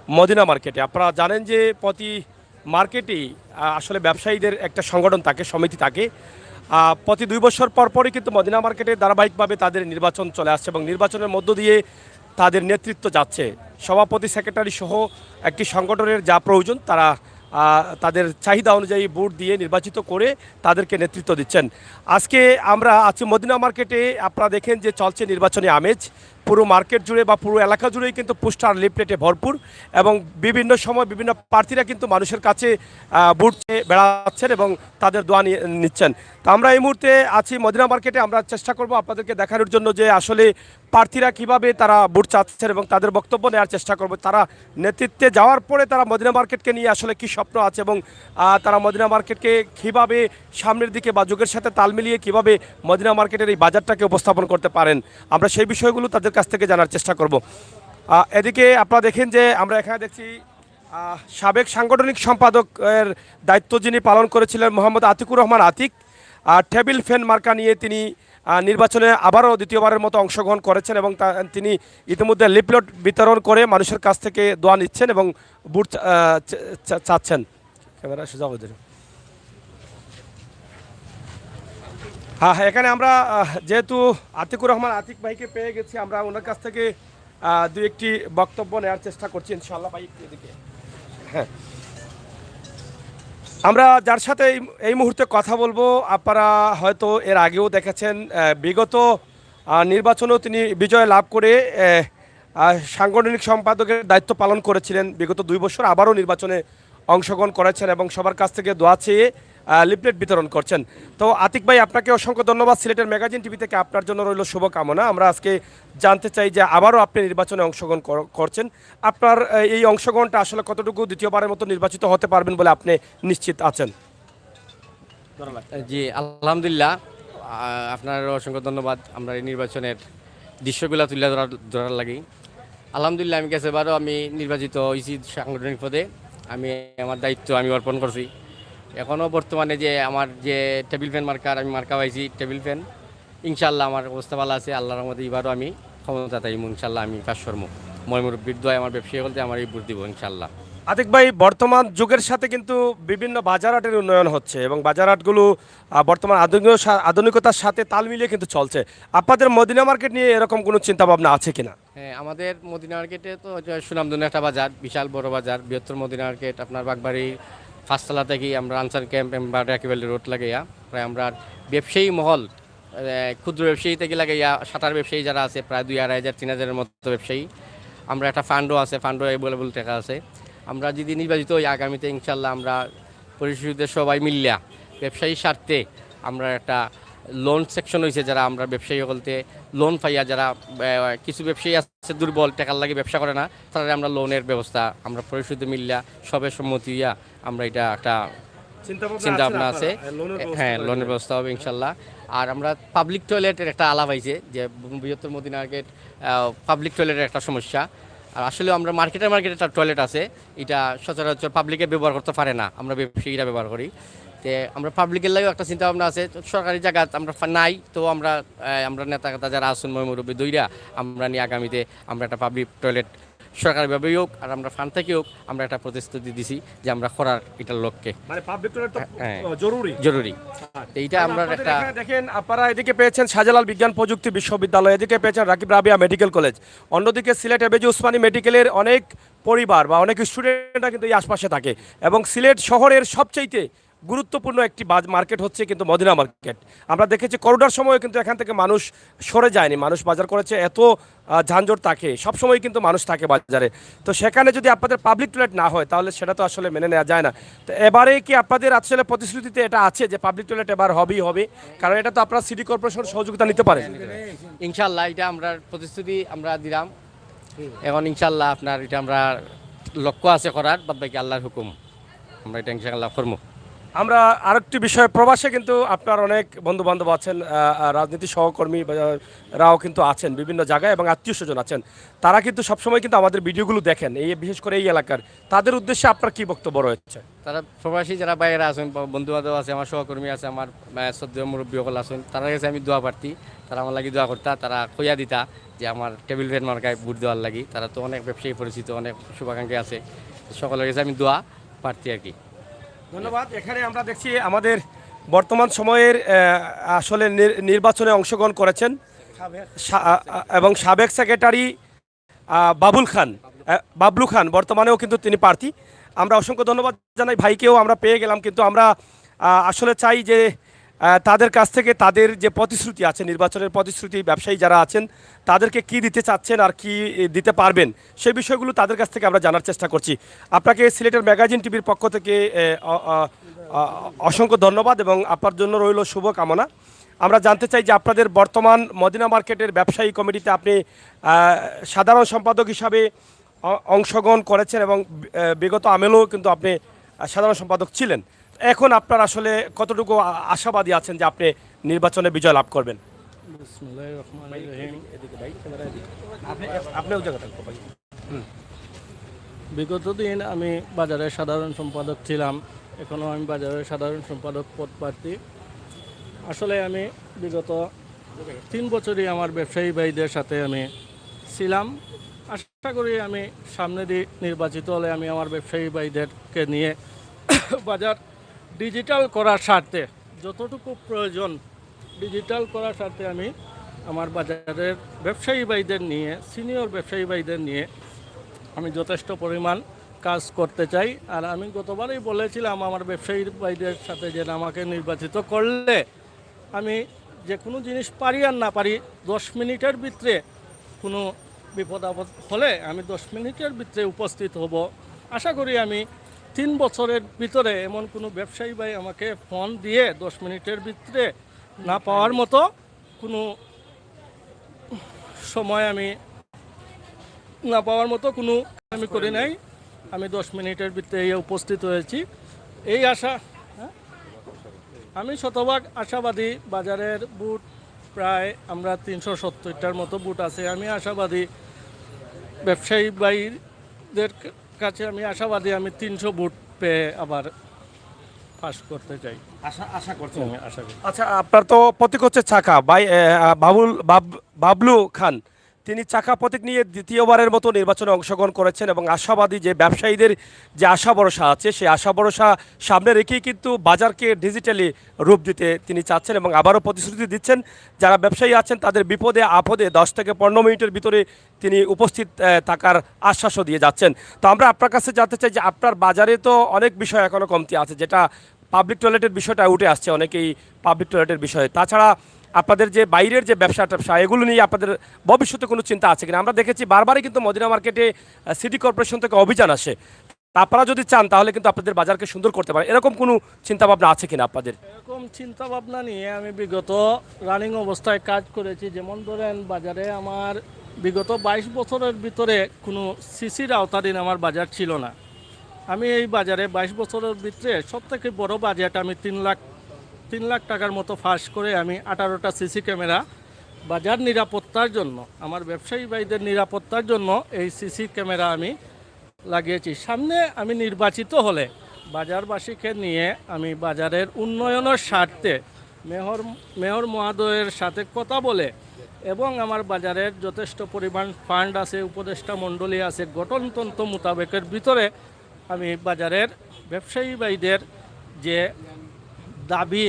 Medina মার্কেটে। আপনারা জানেন যে প্রতি মার্কেটেই আসলে ব্যবসায়ীদের একটা সংগঠন থাকে, সমিতি থাকে। প্রতি 2 বছর পর পরই কিন্তু মদিনা মার্কেটে ধারাবাহিকভাবে তাদের নির্বাচন চলে আসছে এবং নির্বাচনের মধ্য দিয়ে তাদের নেতৃত্ব যাচ্ছে। সভাপতি, সেক্রেটারি সহ একটি সংগঠনের যা প্রয়োজন তারা তাদের চাহিদা অনুযায়ী ভোট দিয়ে নির্বাচিত করে তাদেরকে নেতৃত্ব দিচ্ছেন। আজকে আমরা আছি মদিনা মার্কেটে। আপনারা দেখেন যে চলছে নির্বাচনী আমেজ। পুরো মার্কেট জুড়ে বা পুরো এলাকা জুড়েই কিন্তু পোস্টার, লিফলেটে ভরপুর এবং বিভিন্ন সময় বিভিন্ন প্রার্থীরা কিন্তু মানুষের কাছে ভোট চেয়ে বেড়াচ্ছেন এবং তাদের দোয়া নিচ্ছেন। তো আমরা এই মুহূর্তে আছি মদিনা মার্কেটে। আমরা চেষ্টা করব আপনাদেরকে দেখানোর জন্য যে আসলে প্রার্থীরা কিভাবে তারা ভোট চাচ্ছেন এবং তাদের বক্তব্য নেওয়ার চেষ্টা করব। তারা নেতৃত্বে যাওয়ার পরে তারা মদিনা মার্কেটকে নিয়ে আসলে কী স্বপ্ন আছে এবং তারা মদিনা মার্কেটকে কীভাবে সামনের দিকে বা যুগের সাথে তাল মিলিয়ে কীভাবে মদিনা মার্কেটের এই বাজারটাকে উপস্থাপন করতে পারেন, আমরা সেই বিষয়গুলো তাদের কাছ থেকে জানার চেষ্টা করব। এদিকে আপনারা দেখেন যে আমরা এখানে দেখছি সাবেক সাংগঠনিক সম্পাদকের দায়িত্ব যিনি পালন করেছিলেন মোহাম্মদ আতিকুর রহমান আতিক, টেবিল ফ্যান মার্কা নিয়ে তিনি নির্বাচনে আবারও দ্বিতীয়বারের মতো অংশগ্রহণ করেছেন এবং তিনি ইতিমধ্যে লিফলেট বিতরণ করে মানুষের কাছ থেকে দোয়া নিচ্ছেন এবং ভোট চাচ্ছেন। ক্যামেরা সোজা করে দিন। হ্যাঁ, এখানে আমরা যেহেতু আতিকুর রহমান আতিক ভাইকে পেয়ে গেছি, আমরা ওনার কাছ থেকে দু একটি বক্তব্য নেওয়ার চেষ্টা করছি ইনশাআল্লাহ। ভাই এদিকে, হ্যাঁ, আমরা যার সাথে এই মুহূর্তে কথা বলবো আপনারা হয়তো এর আগেও দেখেছেন, বিগত নির্বাচনেও তিনি বিজয় লাভ করে সাংগঠনিক সম্পাদকের দায়িত্ব পালন করেছিলেন বিগত 2 বছর, আবারও নির্বাচনে অংশগ্রহণ করেছেন এবং সবার কাছ থেকে দোয়া চেয়ে লিফলেট বিতরণ করছেন। তো আতিক ভাই, আপনাকে অসংখ্য ধন্যবাদ। সিলেটের ম্যাগাজিন টিভি থেকে আপনার জন্য রইল শুভকামনা। আমরা আজকে জানতে চাই যে আবারও আপনি নির্বাচনে অংশগ্রহণ করছেন, আপনার এই অংশগ্রহণটা আসলে কতটুকু দ্বিতীয়বারের মতো নির্বাচিত হতে পারবেন বলে আপনি নিশ্চিত আছেন? জি, আলহামদুলিল্লাহ, আপনার অসংখ্য ধন্যবাদ। আমরা এই নির্বাচনের দৃশ্যগুলো তুলে ধরার লাগি আলহামদুলিল্লাহ আমি গেছে এবারও আমি নির্বাচিত হয়েছি সাংগঠনিক পদে। আমি আমার দায়িত্ব আমি অর্পণ করছি। এখনও বর্তমানে যে আমার যে টেবিল ফ্যান মার্কার আমি মার্কা পাইছি, টেবিল ফ্যান, ইনশাল্লাহ আমার অবস্থা ভালো আছে। আল্লাহর রহমতে এবারও আমি ক্ষমতা তাই ইনশাল্লাহ আমি কাজ করব। ময়মুরব্বির দোয়ায় আমার ব্যবসায়ী বলতে আমার এই ভোট দিব ইনশাল্লাহ। আতিক ভাই, বর্তমান যুগের সাথে কিন্তু বিভিন্ন বাজারহাটের উন্নয়ন হচ্ছে এবং বাজারহাটগুলো বর্তমান আধুনিকতার সাথে তাল মিলিয়ে কিন্তু চলছে। আপনাদের মদিনা মার্কেট নিয়ে এরকম কোনো চিন্তা ভাবনা আছে কিনা? হ্যাঁ, আমাদের মদিনা মার্কেটে তো সুনামধন্য একটা বাজার, বিশাল বড় বাজার, বৃহত্তর মদিনা মার্কেট। আপনার বাগবাড়ি ফার্স্টতলা থেকে আমরা আনসার ক্যাম্প বা ডাকিভ্যালি রোড লাগাইয়া প্রায় আমরা ব্যবসায়ী মহল, ক্ষুদ্র ব্যবসায়ী থেকে লাগাইয়া সাঁতার ব্যবসায়ী যারা আছে প্রায় 2,000, 3,000-এর মতো ব্যবসায়ী। আমরা একটা ফান্ডও আছে, ফান্ডও অ্যাভেলেবল টাকা আছে। আমরা যদি নির্বাচিত হই আগামীতে ইনশাল্লাহ আমরা পরিষদের সবাই মিলিয়া ব্যবসায়ীর স্বার্থে আমরা একটা লোন সেকশন হয়েছে, যারা আমরা ব্যবসায়ী বলতে লোন পাইয়া, যারা কিছু ব্যবসায়ী আছে দুর্বল, টাকার লাগে ব্যবসা করে না, তারা আমরা লোনের ব্যবস্থা আমরা পরিষদে মিলিয়া সবের সম্মতি হইয়া আমরা এটা একটা চিন্তা ভাবনা আছে। হ্যাঁ, লোনের ব্যবস্থা হবে ইনশাল্লাহ। আর আমরা পাবলিক টয়লেটের একটা আলাপ হয়েছে যে বৃহত্তর মদিনা মার্কেট পাবলিক টয়লেটের একটা সমস্যা। আর আসলে আমরা মার্কেটে একটা টয়লেট আছে, এটা সচরাচর পাবলিকে ব্যবহার করতে পারে না, আমরা ব্যবসায়ীরা ব্যবহার করি। তো আমরা পাবলিকের লাগেও একটা চিন্তা ভাবনা আছে, সরকারি জায়গা আমরা নাই, তো আমরা নেতা যারা আসুন ময়মুরব্বী দইরা আমরা নিয়ে আগামীতে আমরা একটা পাবলিক টয়লেট সরকারিভাবে হোক আর আমরা ফান্ড থেকে হোক আমরা একটা প্রতিশ্রুতি দিছি যে আমরা করার এটার লক্ষ্যে, মানে পাবলিক টয়লেট তো জরুরি। এইটা আমরা একটা দেখেন, আপনারা এদিকে পেয়েছেন শাহজালাল বিজ্ঞান প্রযুক্তি বিশ্ববিদ্যালয়, এদিকে পেয়েছেন রাকিব রাবিয়া মেডিকেল কলেজ, অন্যদিকে সিলেট এবেজি উসমানী মেডিকেলের অনেক পরিবার বা অনেক স্টুডেন্টরা কিন্তু এই আশপাশে থাকে এবং সিলেট শহরের সবচাইতে গুরুত্বপূর্ণ একটি মার্কেট হচ্ছে কিন্তু মদিনা মার্কেট। আমরা দেখেছি করোনার সময় কিন্তু এখান থেকে মানুষ সরে যায়নি, মানুষ বাজার করেছে, এত ঝানজট থাকে, সবসময় কিন্তু মানুষ থাকে বাজারে। তো সেখানে যদি আপনাদের পাবলিক টয়লেট না হয় তাহলে সেটা তো আসলে মেনে নেওয়া যায় না। তো এবারে কি আপনাদের আসলে প্রতিশ্রুতিতে এটা আছে যে পাবলিক টয়লেট এবার হবেই হবে? কারণ এটা তো আপনারা সিটি কর্পোরেশন সহযোগিতা নিতে পারেন। ইনশাল্লাহ এটা আমরা প্রতিশ্রুতি আমরা দিলাম, এখন ইনশাল্লাহ আপনার এটা আমরা লক্ষ্য আছে করার, বাদ বাকি আল্লাহর হুকুম, আমরা এটা ইনশাল্লাহ করবো। আমরা আরেকটি বিষয়, প্রবাসে কিন্তু আপনার অনেক বন্ধু বান্ধব আছেন, রাজনীতি সহকর্মী রাও কিন্তু আছেন বিভিন্ন জায়গায় এবং আত্মীয় স্বজন আছেন। তারা কিন্তু সবসময় কিন্তু আমাদের ভিডিওগুলো দেখেন, এই বিশেষ করে এই এলাকার। তাদের উদ্দেশ্যে আপনার কি বক্তব্য রয়েছে? তারা প্রবাসী যারা বাইরে আছেন, বন্ধু বান্ধব আছে, আমার সহকর্মী আছে, আমার শ্রদ্ধেয় মুরব্বী সকল আছেন, তারা কাছে আমি দোয়া প্রার্থী। তারা আমার লাগি দোয়া করতা, তারা কইয়া দিতা যে আমার টেবিল ফ্যান মার্কায় ভোট দেওয়ার লাগি। তারা তো অনেক ব্যবসায়ী পরিচিত, অনেক শুভাকাঙ্ক্ষী আছে, সকলের কাছে আমি দোয়া প্রার্থী আর কি। ধন্যবাদ। এখানে আমরা দেখছি আমাদের বর্তমান সময়ের আসলে নির্বাচনে অংশগ্রহণ করেছেন এবং সাবেক সেক্রেটারি বাবলু খান, বর্তমানেও কিন্তু তিনি প্রার্থী। আমরা অসংখ্য ধন্যবাদ জানাই ভাইকেও আমরা পেয়ে গেলাম, কিন্তু আমরা আসলে চাই যে তাদের কাছ থেকে তাদের যে প্রতিশ্রুতি আছে, নির্বাচনের প্রতিশ্রুতি, ব্যবসায়ী যারা আছেন তাদেরকে কি দিতে চাচ্ছেন আর কি দিতে পারবেন, সেই বিষয়গুলো তাদের কাছ থেকে আমরা জানার চেষ্টা করছি। আপনাকে সিলেটের ম্যাগাজিন টিভির পক্ষ থেকে অসংখ্য ধন্যবাদ এবং আপনার জন্য রইল শুভকামনা। আমরা জানতে চাই যে আপনাদের বর্তমান মদিনা মার্কেটের ব্যবসায়ী কমিটিতে আপনি সাধারণ সম্পাদক হিসাবে অংশগ্রহণ করেছেন এবং বিগত আমেলেও কিন্তু আপনি সাধারণ সম্পাদক ছিলেন। এখন আপনার আসলে কতটুকু আশাবাদী আছেন যে আপনি নির্বাচনে বিজয় লাভ করবেন? বিগত দিন আমি বাজারের সাধারণ সম্পাদক ছিলাম, এখনও আমি বাজারের সাধারণ সম্পাদক পদ প্রার্থী। আসলে আমি বিগত 3 বছরই আমার ব্যবসায়ী ভাইদের সাথে আমি ছিলাম। আশা করি আমি সামনে দিয়ে নির্বাচিত হলে আমি আমার ব্যবসায়ী ভাইদেরকে নিয়ে বাজার ডিজিটাল করার স্বার্থে, যতটুকু প্রয়োজন ডিজিটাল করার স্বার্থে আমি আমার বাজারের ব্যবসায়ী ভাইদের নিয়ে, সিনিয়র ব্যবসায়ী ভাইদের নিয়ে আমি যথেষ্ট পরিমাণ কাজ করতে চাই। আর আমি গতবারই বলেছিলাম আমার ব্যবসায়ী ভাইদের সাথে যে আমাকে নির্বাচিত করলে আমি যে কোনো জিনিস পারি আর না পারি 10 মিনিটের ভিতরে কোনো বিপদ আপদ হলে আমি 10 মিনিটের ভিতরে উপস্থিত হব। আশা করি আমি 3 বছরের ভিতরে এমন কোনো ব্যবসায়ী ভাই আমাকে ফোন দিয়ে 10 মিনিটের ভিতরে না পাওয়ার মতো কোনো সময় আমি না পাওয়ার মতো কোনো আমি করি নাই। আমি 10 মিনিটের ভিতরে উপস্থিত হয়েছি, এই আশা। আমি শতভাগ আশাবাদী। বাজারের বুট প্রায় আমরা 370টার মতো বুট আছে। আমি আশাবাদী ব্যবসায়ী ভাইদের কাছে, আমি আশাবাদী আমি 300 বুট পেয়ে আবার পাস করতে চাই। আশা করছেন? আশা করি। আচ্ছা, আপনার তো প্রতীক হচ্ছে চাকা, বাবলু খান, তিনি চাকা প্রতীক নিয়ে দ্বিতীয়বারের মতো নির্বাচনে অংশগ্রহণ করেছেন এবং আশাবাদী যে ব্যবসায়ীদের যে আশা ভরসা আছে, সেই আশা ভরসা সামনে রেখেই কিন্তু বাজারকে ডিজিটালি রূপ দিতে তিনি চাচ্ছেন এবং আবারও প্রতিশ্রুতি দিচ্ছেন যারা ব্যবসায়ী আছেন তাদের বিপদে আপদে 10 থেকে 15 মিনিটের ভিতরে তিনি উপস্থিত থাকার আশ্বাসও দিয়ে যাচ্ছেন। তো আমরা আপনার কাছে জানতে চাই যে আপনার বাজারে তো অনেক বিষয় এখনও কমতি আছে, যেটা পাবলিক টয়লেটের বিষয়টা উঠে আসছে অনেকেই পাবলিক টয়লেটের বিষয়ে। তাছাড়া আপনাদের যে বাইরের যে ব্যবসা এগুলো নিয়ে আপনাদের ভবিষ্যতে কোনো চিন্তা আছে কিনা? আমরা দেখেছি বারবারই কিন্তু মদিনা মার্কেটে সিটি কর্পোরেশন থেকে অভিযান আসে। আপনারা যদি চান তাহলে কিন্তু আপনাদের বাজারকে সুন্দর করতে পারে, এরকম কোনো চিন্তাভাবনা আছে কিনা আপনাদের? এরকম চিন্তাভাবনা নিয়ে আমি বিগত রানিং অবস্থায় কাজ করেছি। যেমন ধরেন বাজারে আমার বিগত 22 বছরের ভিতরে কোনো সিসির আওতাধীন আমার বাজার ছিল না। আমি এই বাজারে 22 বছরের ভিতরে সবথেকে বড় বাজেট আমি 3 লাখ টাকার মতো ফাঁস করে আমি 18টা সিসি ক্যামেরা বাজার নিরাপত্তার জন্য, আমার ব্যবসায়ী ভাইদের নিরাপত্তার জন্য এই সিসি ক্যামেরা আমি লাগিয়েছি। সামনে আমি নির্বাচিত হলে বাজারবাসীকে নিয়ে আমি বাজারের উন্নয়নের স্বার্থে মেয়র মহোদয়ের সাথে কথা বলে এবং আমার বাজারের যথেষ্ট পরিমাণ ফান্ড আছে, উপদেষ্টা মণ্ডলী আছে, গঠনতন্ত্র মোতাবেকের ভিতরে আমি বাজারের ব্যবসায়ী ভাইদের যে দাবি,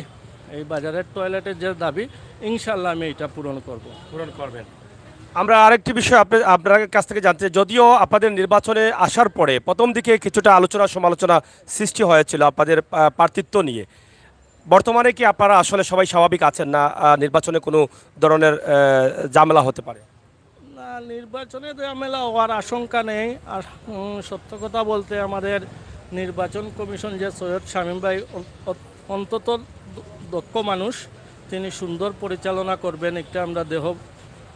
এই বাজারের টয়লেটের যে দাবি, ইনশাল্লাহ আমি এটা পূরণ করবেন। আমরা আরেকটি বিষয় আপনার কাছ থেকে জানতে চাই, যদিও আপনাদের নির্বাচনে আসার পরে প্রথম দিকে কিছুটা আলোচনা সমালোচনা সৃষ্টি হয়েছিল আপনাদের প্রার্থিত্ব নিয়ে, বর্তমানে কি আপনারা আসলে সবাই স্বাভাবিক আছেন না? নির্বাচনে কোনো ধরনের ঝামেলা হতে পারে না? নির্বাচনে ঝামেলা হওয়ার আশঙ্কা নেই। আর সত্য কথা বলতে আমাদের নির্বাচন কমিশন যে সৈয়দ শামীম ভাই অন্তত দক্ষ মানুষ, তিনি সুন্দর পরিচালনা করবেন। একটা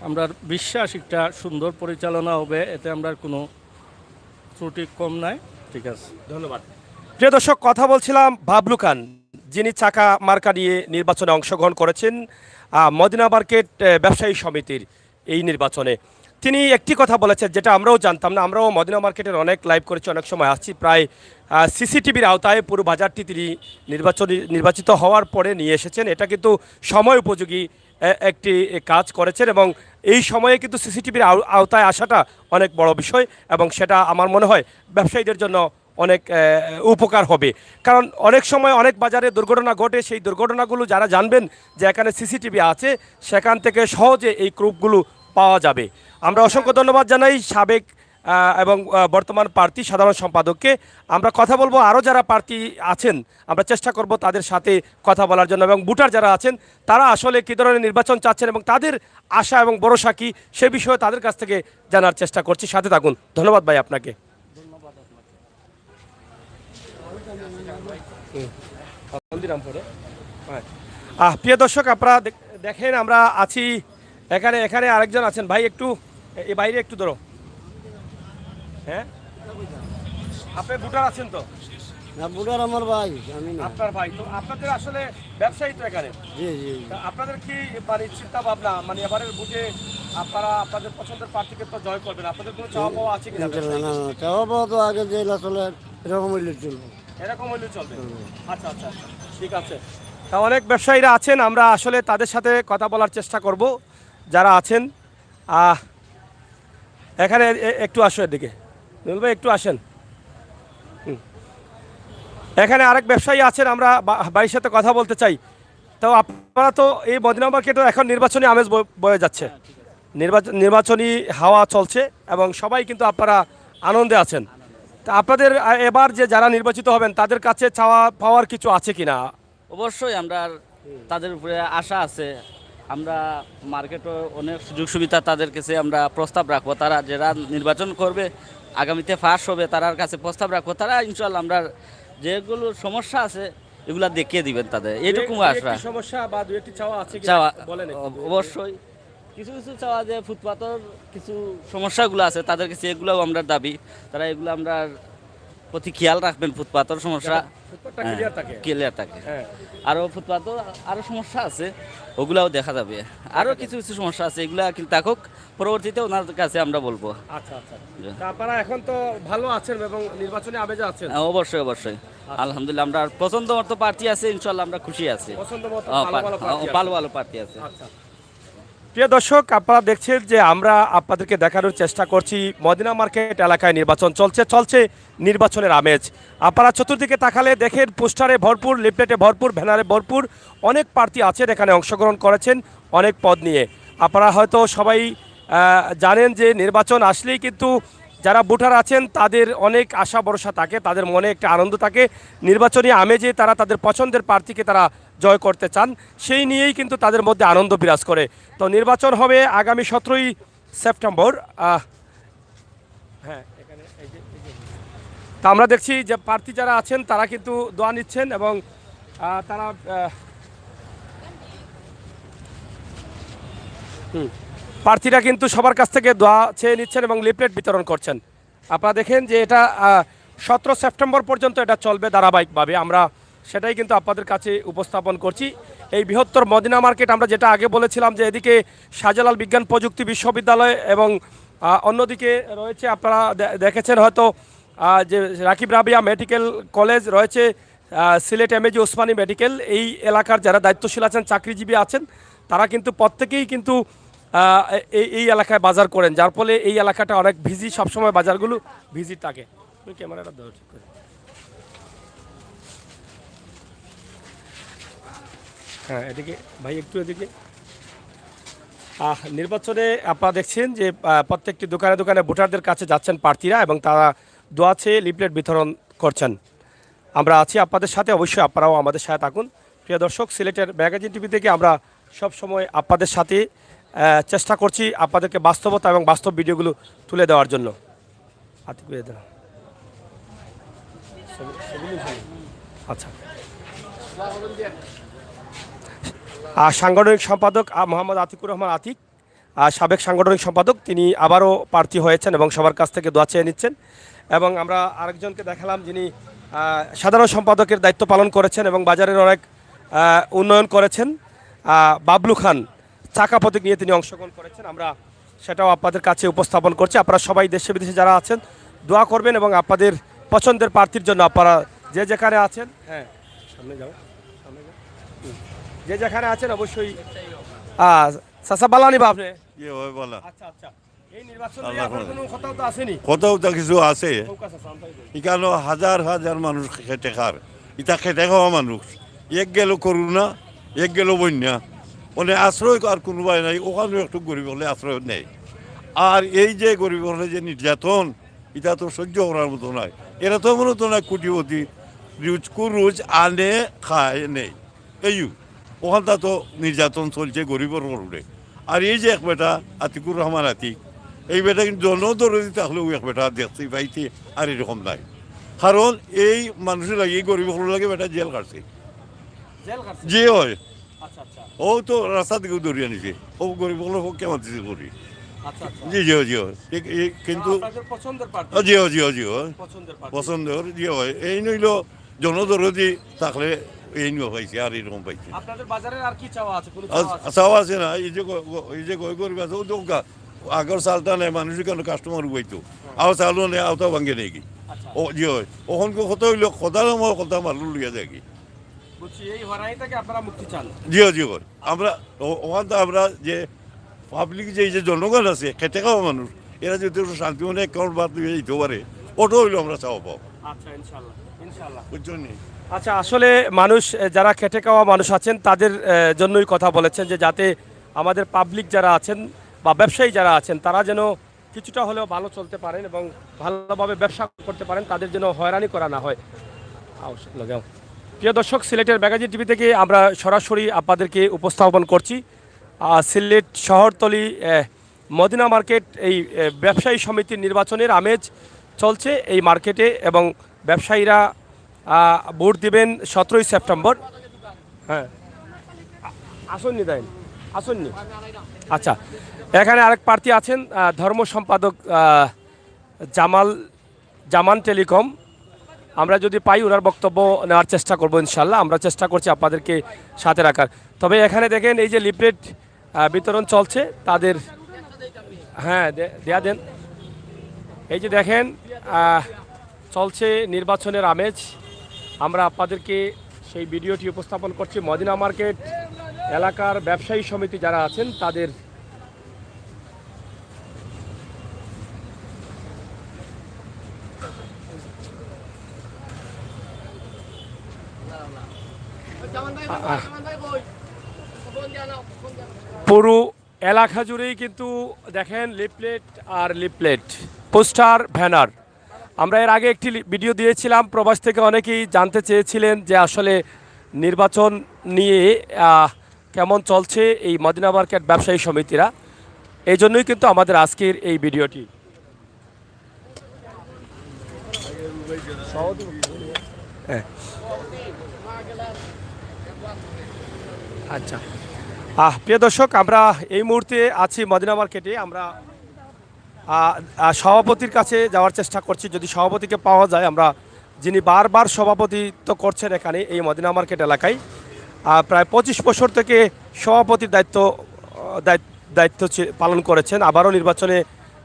আমরা বিশ্বাস একটা সুন্দর পরিচালনা হবে, এতে আমরা কোনো ত্রুটি কম নাই। ঠিক আছে, ধন্যবাদ। প্রিয় দর্শক, কথা বলছিলাম বাবলু খান, যিনি চাকা মার্কা নিয়ে নির্বাচনে অংশগ্রহণ করেছেন মদিনা মার্কেট ব্যবসায়ী সমিতির এই নির্বাচনে। তিনি একটি কথা বলেছেন যেটা আমরাও জানতাম না। আমরাও মদিনা মার্কেটের অনেক লাইভ করেছি, অনেক সময় আসছি। প্রায় সিসিটিভির আওতায় পুরো বাজারটি তিনি নির্বাচিত হওয়ার পরে নিয়ে এসেছেন। এটা কিন্তু সময় উপযোগী একটি কাজ করেছেন এবং এই সময়ে কিন্তু সিসিটিভির আওতায় আসাটা অনেক বড় বিষয় এবং সেটা আমার মনে হয় ব্যবসায়ীদের জন্য অনেক উপকার হবে। কারণ অনেক সময় অনেক বাজারে দুর্ঘটনা ঘটে, সেই দুর্ঘটনাগুলো যারা জানবেন যে এখানে সিসিটিভি আছে, সেখান থেকে সহজে এই ক্রুপগুলো পাওয়া যাবে। আমরা অসংখ্য ধন্যবাদ জানাই সাবেক এবং বর্তমান প্রার্থী সাধারণ সম্পাদককে। আমরা কথা বলবো আরও যারা প্রার্থী আছেন, আমরা চেষ্টা করব তাদের সাথে কথা বলার জন্য, এবং ভোটার যারা আছেন তারা আসলে কী ধরনের নির্বাচন চাচ্ছেন এবং তাদের আশা এবং ভরসা কী সে বিষয়ে তাদের কাছ থেকে জানার চেষ্টা করছি। সাথে থাকুন। ধন্যবাদ ভাই আপনাকে। প্রিয় দর্শক, আপনারা দেখেন আমরা আছি এখানে আরেকজন আছেন। ভাই একটু এই বাইরে একটু ধরো। হ্যাঁ, আপনি ভোটার আছেন তো? না, বুড়ার আমার ভাই, আমি না। আপনার ভাই তো, আপনাদের আসলে ব্যবসায়ী তো এখানে। জি জি। তা আপনাদের কি মানে চিন্তা ভাবনা, মানে এবারের বুঝে আপনারা আপনাদের পছন্দের প্রার্থীকে তো জয় করবেন, আপনাদের কোনো চাওয়া পাওয়া আছে কিনা? না না, চাওয়া পাওয়া তো আগে যে চলে এরকম হইলে চলবে। এরকম হইলে চলবে। আচ্ছা আচ্ছা আচ্ছা, ঠিক আছে। তা অনেক ব্যবসায়ীরা আছেন, আমরা আসলে তাদের সাথে কথা বলার চেষ্টা করব যারা আছেন। এখানে একটু আসো এদিকে, নুরুল ভাই একটু আসেন। এখানে আরেক ব্যবসায়ী আছেন, আমরা ভাইয়ের সাথে কথা বলতে চাই। তো আপনারা তো এই মদিনা মার্কেটে এখন নির্বাচনী আমেজ বয়ে যাচ্ছে, নির্বাচনী হাওয়া চলছে এবং সবাই কিন্তু আপনারা আনন্দে আছেন। তা আপনাদের এবার যে যারা নির্বাচিত হবেন তাদের কাছে চাওয়া পাওয়ার কিছু আছে কিনা? অবশ্যই আমরা তাদের উপরে আশা আছে। আমরা মার্কেটে অনেক সুযোগ সুবিধা তাদের কাছে আমরা প্রস্তাব রাখবো। তারা যারা নির্বাচন করবে আগামীতে ফাঁস হবে, তার কাছে প্রস্তাব রাখবো। তারা ইনশাল্লাহ আমরা যেগুলো সমস্যা আছে এগুলা দেখিয়ে দিবেন তাদের, এটুকু আশা। সমস্যা বা দু একটি চাওয়া আছে চাওয়া বলেন। অবশ্যই কিছু কিছু চাওয়া, যে ফুটপাতের কিছু সমস্যাগুলো আছে তাদের কাছে, এগুলোও আমরা দাবি। তারা এগুলো আমরা প্রতি খেয়াল রাখবেন, ফুটপাতের সমস্যা ক্লিয়ার থাকে। আরও ফুটপাতেও আরও সমস্যা আছে, ওগুলাও দেখা যাবে। আরও কিছু কিছু সমস্যা আছে, এগুলা কিন্তু থাকুক, পরবর্তীতে ওনার কাছে আমরা বলবো। আচ্ছা আচ্ছা, আপনারা এখন তো ভালো আছেন এবং নির্বাচনী আবেদন আছেন। অবশ্যই অবশ্যই, আলহামদুলিল্লাহ আমরা পছন্দ মতো প্রার্থী আছে, ইনশাল্লাহ আমরা খুশি আছি। ভালো ভালো প্রার্থী আছে। প্রিয় দর্শক, আপনারা দেখছেন যে আমরা আপনাদেরকে দেখানোর চেষ্টা করছি মদিনা মার্কেট এলাকায় নির্বাচন চলছে নির্বাচনের আমেজ। আপনারা চতুর্দিকে তাকালে দেখেন পোস্টারে ভরপুর, লিফলেটে ভরপুর, ব্যানারে ভরপুর, অনেক প্রার্থী আছেন এখানে অংশগ্রহণ করেছেন অনেক পদ নিয়ে। আপনারা হয়তো সবাই জানেন যে নির্বাচন আসলেই কিন্তু যারা ভোটার আছেন তাদের অনেক আশা ভরসা থাকে, তাদের মনে একটা আনন্দ থাকে। নির্বাচনী আমেজে তারা তাদের পছন্দের প্রার্থীকে তারা জয় করতে চান, সেই নিয়েই কিন্তু তাদের মধ্যে আনন্দ বিরাজ করে। তো নির্বাচন হবে আগামী 17ই সেপ্টেম্বর। হ্যাঁ, এখানে তা আমরা দেখছি যে প্রার্থী যারা আছেন তারা কিন্তু দোয়া নিচ্ছেন এবং তারা প্রার্থীরা কিন্তু সবার কাছ থেকে দোয়া চেয়ে নিচ্ছেন এবং লিফলেট বিতরণ করছেন। আপনারা দেখেন যে এটা 17 সেপ্টেম্বর পর্যন্ত এটা চলবে ধারাবাহিকভাবে। আমরা সেটাই কিন্তু আপনাদের কাছে উপস্থাপন করছি। এই বৃহত্তর মদিনা মার্কেট, আমরা যেটা আগে বলেছিলাম যে এদিকে শাহজালাল বিজ্ঞান প্রযুক্তি বিশ্ববিদ্যালয় এবং অন্যদিকে রয়েছে আপনারা দেখেছেন হয়তো যে রাকিব রাবিয়া মেডিকেল কলেজ রয়েছে, সিলেট এমএজি ওসমানী মেডিকেল। এই এলাকার যারা দায়িত্বশীল আছেন, চাকরিজীবী আছেন, তারা কিন্তু প্রত্যেকেই কিন্তু এই এলাকায় বাজার করেন, যার ফলে এই এলাকাটা অনেক ভিজি, সবসময় বাজারগুলো ভিজি থাকে। ক্যামেরাটা ধরো ঠিক করে। হ্যাঁ, এদিকে ভাই একটু এদিকে। নির্বাচনে আপনারা দেখছেন যে প্রত্যেকটি দোকানে দোকানে ভোটারদের কাছে যাচ্ছেন প্রার্থীরা এবং তারা দোয়া চেয়ে লিফলেট বিতরণ করছেন। আমরা আছি আপনাদের সাথে, অবশ্যই আপনারাও আমাদের সাথে থাকুন। প্রিয় দর্শক, সিলেটের ম্যাগাজিন টিভি থেকে আমরা সব সময় আপনাদের সাথে চেষ্টা করছি আপনাদেরকে বাস্তবতা এবং বাস্তব ভিডিওগুলো তুলে দেওয়ার জন্য। আচ্ছা, সাংগঠনিক সম্পাদক মোহাম্মদ আতিকুর রহমান আতিক, সাবেক সাংগঠনিক সম্পাদক, তিনি আবারও প্রার্থী হয়েছেন এবং সবার কাছ থেকে দোয়া চেয়ে নিচ্ছেন। এবং আমরা আরেকজনকে দেখালাম যিনি সাধারণ সম্পাদকের দায়িত্ব পালন করেছেন এবং বাজারের অনেক উন্নয়ন করেছেন। বাবলু খান চাকা প্রতীক নিয়ে তিনি অংশগ্রহণ করেছেন, আমরা সেটাও আপনাদের কাছে উপস্থাপন করছি। আপনারা সবাই দেশে বিদেশে যারা আছেন দোয়া করবেন এবং আপনাদের পছন্দের প্রার্থীর জন্য আপনারা যে যেখানে আছেন, হ্যাঁ সামনে যাও, যে যেখানে আছেন অবশ্যই চাচা বালানি বা আপনি ইয়ে হয় বলা আচ্ছা আচ্ছা এই নির্বাচন নিয়ে আপনার কোনো কথাও তো আসেনি? কোথাও তো কিছু আছে এখানে হাজার হাজার মানুষ খেটে খার ইটা খেটে খাওয়া মানুষ এক গেল করুণা এক গেল বন্যা মানে আশ্রয় আর কোনোবাই নাই, ওখানেও একটু গরিব হলে আশ্রয় নেই। আর এই যে গরিব হলে যে নির্যাতন এটা তো সহ্য করার মতো নয়। এরা তো মনে তো নয় কোটিপতি রোজ আনে খায় নেই, এই ওখানটা তো নির্যাতন চলছে গরিবের উপরে। আর এই যে এক বেটা আতিকুর রহমান আতিক, এই বেটা কিন্তু জনদরদি থাকলেও এক বেটা দেখতে পাইতে আর এরকম নাই। কারণ এই মানুষের লাগে এই গরিব লাগে বেটা জেল কাটছে, যে হয় ও তো রাস্তা থেকে দৌড়িয়ে আনিছে, ও গরিব কেমন দিতে করি জি জি জি কিন্তু জি জি জি পছন্দের যে হয় এই নইল জনদরদি থাকলে এই নিয়ে পাইছে আর এরকম পাইছে। আপনাদের বাজারের আর কি চাওয়া আছে? কোনো চাওয়া আছে না, এই যে গরিব আছে ও তো আগর চালটা নেই মানুষের কেন কাস্টমার উবাইতো আও চালও নেই আওতাও ভাঙে নেই কি ও যে হয় ওখান কত হইল কথা কথা মারল লইয়া যায় কি এই হরাই থেকে আপনারা মুক্তি চান? জি জি হয় আমরা ওখান তো আমরা যে পাবলিক যে জনগণ আছে খেটে খাওয়া মানুষ এরা যদি শান্তি মনে অ্যাকাউন্ট বাদ দিয়ে দিতে পারে ওটা হইলো আমরা চাওয়া পাবো। আচ্ছা ইনশাআল্লাহ ইনশাআল্লাহ বুঝছেন। আচ্ছা আসলে মানুষ যারা খেটে খাওয়া মানুষ আছেন তাদের জন্যই কথা বলেছেন যে যাতে আমাদের পাবলিক যারা আছেন বা ব্যবসায়ী যারা আছেন তারা যেন কিছুটা হলেও ভালো চলতে পারেন এবং ভালোভাবে ব্যবসা করতে পারেন, তাদের জন্য হয়রানি করা না হয়। প্রিয় দর্শক, সিলেটের ম্যাগাজিন টিভি থেকে আমরা সরাসরি আপনাদেরকে উপস্থাপন করছি সিলেট শহরতলি মদিনা মার্কেট এই ব্যবসায়ী সমিতির নির্বাচনের আমেজ চলছে এই মার্কেটে এবং ব্যবসায়ীরা ভোট দিবেন 17ই সেপ্টেম্বর। হ্যাঁ আসননি দেন আসননি। আচ্ছা এখানে আরেক প্রার্থী আছেন ধর্ম সম্পাদক জামান টেলিকম। আমরা যদি পাই ওনার বক্তব্য নেওয়ার চেষ্টা করবো ইনশাল্লাহ, আমরা চেষ্টা করছি আপনাদেরকে সাথে রাখার। তবে এখানে দেখেন এই যে লিফলেট বিতরণ চলছে তাদের, হ্যাঁ দেয়া দেন, এই যে দেখেন চলছে নির্বাচনের আমেজ, আমরা আপনাদেরকে সেই ভিডিওটি উপস্থাপন করছি। মদিনা মার্কেট এলাকার ব্যবসায়ী সমিতি যারা আছেন তাদের পুরো এলাকা জুড়েই কিন্তু দেখেন লিফলেট আর লিফলেট, পোস্টার, ব্যানার। আমরা এর আগে একটি ভিডিও দিয়েছিলাম, প্রবাস থেকে অনেকেই জানতে চেয়েছিলেন যে আসলে নির্বাচন নিয়ে কেমন চলছে এই মদিনা মার্কেট ব্যবসায়ী সমিতিরা, এই জন্যই কিন্তু আমাদের আজকের এই ভিডিওটি। আচ্ছা প্রিয় দর্শক, আমরা এই মুহূর্তে আছি মদিনা মার্কেটে। আমরা সভাপতির কাছে যাওয়ার চেষ্টা করছি, যদি সভাপতিকে পাওয়া যায়। আমরা যিনি বারবার সভাপতিত্ব করছেন এখানে এই মদিনা মার্কেট এলাকায়, প্রায় 25 বছর থেকে সভাপতির দায়িত্ব পালন করেছেন, আবারও নির্বাচনে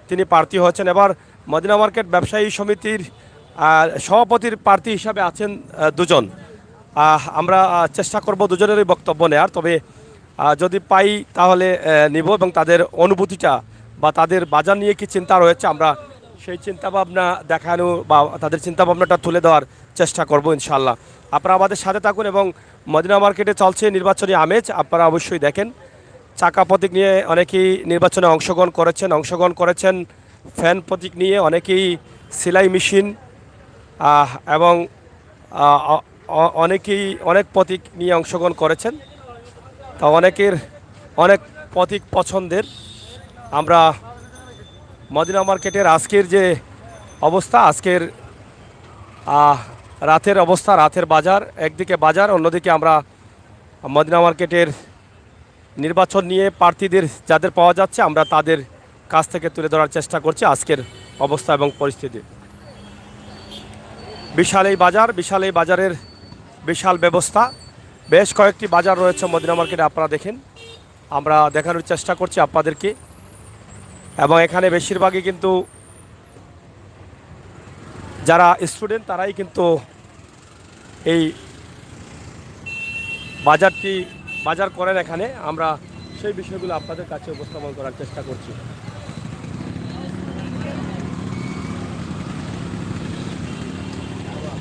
তিনি প্রার্থী হয়েছেন। এবার মদিনা মার্কেট ব্যবসায়ী সমিতির সভাপতির প্রার্থী হিসাবে আছেন দুজন। আমরা চেষ্টা করব দুজনেরই বক্তব্য নেয়ার, তবে যদি পাই তাহলে নিব এবং তাদের অনুভূতিটা বা তাদের বাজার নিয়ে কি চিন্তা রয়েছে আমরা সেই চিন্তাভাবনা দেখানো বা তাদের চিন্তাভাবনাটা তুলে দেওয়ার চেষ্টা করব ইনশাআল্লাহ। আপনারা আমাদের সাথে থাকুন এবং মদিনা মার্কেটে চলছে নির্বাচনী আমেজ, আপনারা অবশ্যই দেখেন। চাকা প্রতীক নিয়ে অনেকেই নির্বাচনে অংশগ্রহণ করেছেন ফ্যান প্রতীক নিয়ে, অনেকেই সেলাই মেশিন এবং অনেকেই অনেক প্রতীক নিয়ে অংশগ্রহণ করেছেন। তা অনেকের অনেক প্রতীক পছন্দের। আমরা মদিনা মার্কেটের আজকের যে অবস্থা, আজকের রাতের অবস্থা, রাতের বাজার, একদিকে বাজার, অন্যদিকে আমরা মদিনা মার্কেটের নির্বাচন নিয়ে প্রার্থীদের যাদের পাওয়া যাচ্ছে আমরা তাদের কাছ থেকে তুলে ধরার চেষ্টা করছি আজকের অবস্থা এবং পরিস্থিতি। বিশাল এই বাজার, বিশাল এই বাজারের বিশাল ব্যবস্থা। বেশ কয়েকটি বাজার রয়েছে মদিনা মার্কেটে, আপনারা দেখেন। আমরা দেখানোর চেষ্টা করছি আপনাদেরকে। এবং এখানে বেশিরভাগই কিন্তু যারা স্টুডেন্ট তারাই কিন্তু এই বাজার করেন এখানে। আমরা সেই বিষয়গুলো আপনাদের কাছে উপস্থাপন করার চেষ্টা করছি।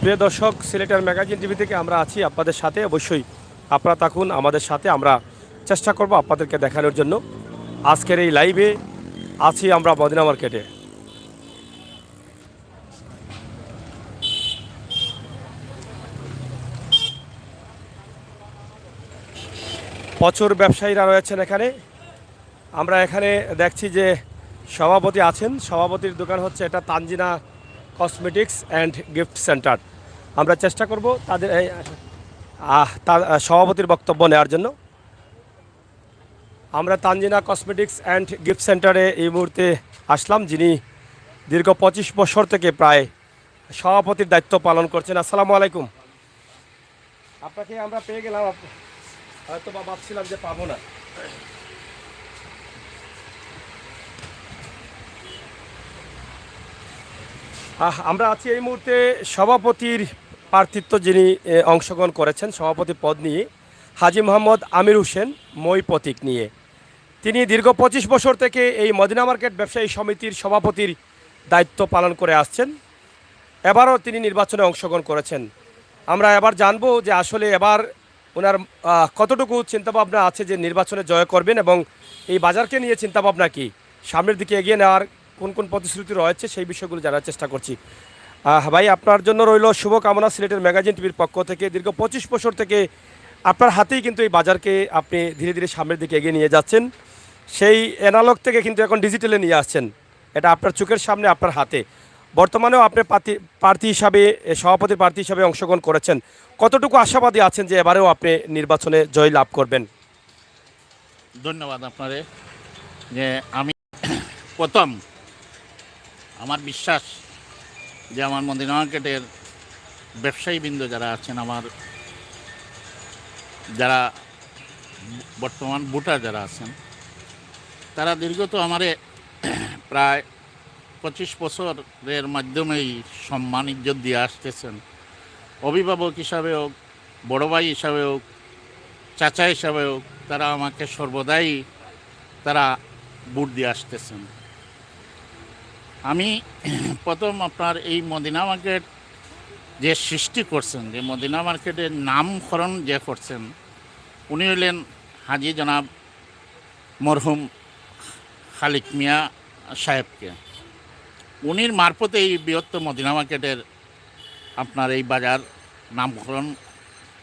প্রিয় দর্শক, সিলেটের ম্যাগাজিন টিভি থেকে আমরা আছি আপনাদের সাথে। অবশ্যই আপনারা থাকুন আমাদের সাথে। আমরা চেষ্টা করব আপনাদেরকে দেখানোর জন্য। আজকের এই লাইভে আছি আমরা মদিনা মার্কেটে। প্রচুর ব্যবসায়ীরা রয়েছেন এখানে। আমরা এখানে দেখছি যে সভাপতি আছেন। সভাপতির দোকান হচ্ছে এটা Tanzina cosmetics and gift centre. আমরা চেষ্টা করব তাদের তার সভাপতির বক্তব্য নেওয়ার জন্য। আমরা তানজিনা কসমেটিক্স অ্যান্ড গিফট সেন্টারে এই মুহূর্তে আসলাম, যিনি দীর্ঘ 25 বছর থেকে প্রায় সভাপতির দায়িত্ব পালন করছেন। আসসালামু আলাইকুম। আপনাকে আমরা পেয়ে গেলাম, হয়তো বা ভাবছিলাম যে পাবো না। আমরা আছি এই মুহূর্তে সভাপতির প্রার্থিত্ব যিনি অংশগ্রহণ করেছেন সভাপতি পদ নিয়ে, হাজী মোহাম্মদ আমির হোসেন মই প্রতীক নিয়ে। তিনি দীর্ঘ 25 বছর থেকে এই মদিনা মার্কেট ব্যবসায়ী সমিতির সভাপতির দায়িত্ব পালন করে আসছেন। এবারও তিনি নির্বাচনে অংশগ্রহণ করেছেন। আমরা এবার জানবো যে আসলে এবার ওনার কতটুকু চিন্তাভাবনা আছে যে নির্বাচনে জয় করবেন, এবং এই বাজারকে নিয়ে চিন্তাভাবনা কি, সামনের দিকে এগিয়ে নেওয়ার কোন কোন প্রতিশ্রুতি রয়েছে, সেই বিষয়গুলো জানার চেষ্টা করছি। ভাই, আপনার জন্য রইল শুভকামনা সিলেটের ম্যাগাজিন টিভির পক্ষ থেকে। দীর্ঘ 25 বছর থেকে আপনার হাতেই কিন্তু এই বাজারকে আপনি ধীরে ধীরে সামনের দিকে এগিয়ে নিয়ে যাচ্ছেন। সেই অ্যানালগ থেকে কিন্তু এখন ডিজিটালে নিয়ে আসছেন। এটা আপনার চোখের সামনে, আপনার হাতে। বর্তমানেও আপনি প্রার্থী হিসাবে, সভাপতির প্রার্থী হিসাবে অংশগ্রহণ করেছেন। কতটুকু আশাবাদী আছেন যে এবারেও আপনি নির্বাচনে জয় লাভ করবেন? ধন্যবাদ আপনারে। যে আমি প্রথম আমার বিশ্বাস যে আমার মদিনা মার্কেটের ব্যবসায়ীবৃন্দ যারা আছেন, আমার যারা বর্তমান ভোটার যারা আছেন, তারা দীর্ঘত আমারে প্রায় 25 বছরের মাধ্যমেই সম্মান ইজ্জত দিয়ে আসতেছেন। অভিভাবক হিসাবে হোক, বড় ভাই হিসাবে হোক, চাচা হিসাবে হোক, তারা আমাকে সর্বদাই তারা ভোট দিয়ে আসতেছেন। আমি প্রথম আপনার এই মদিনা মার্কেট যে সৃষ্টি করছেন, যে মদিনা মার্কেটের নামকরণ যে করছেন, উনি হলেন হাজী জনাব মরহুম খালিক মিয়া সাহেবকে। উনির মারফতে এই বৃহত্তর মদিনা মার্কেটের আপনার এই বাজার নামকরণ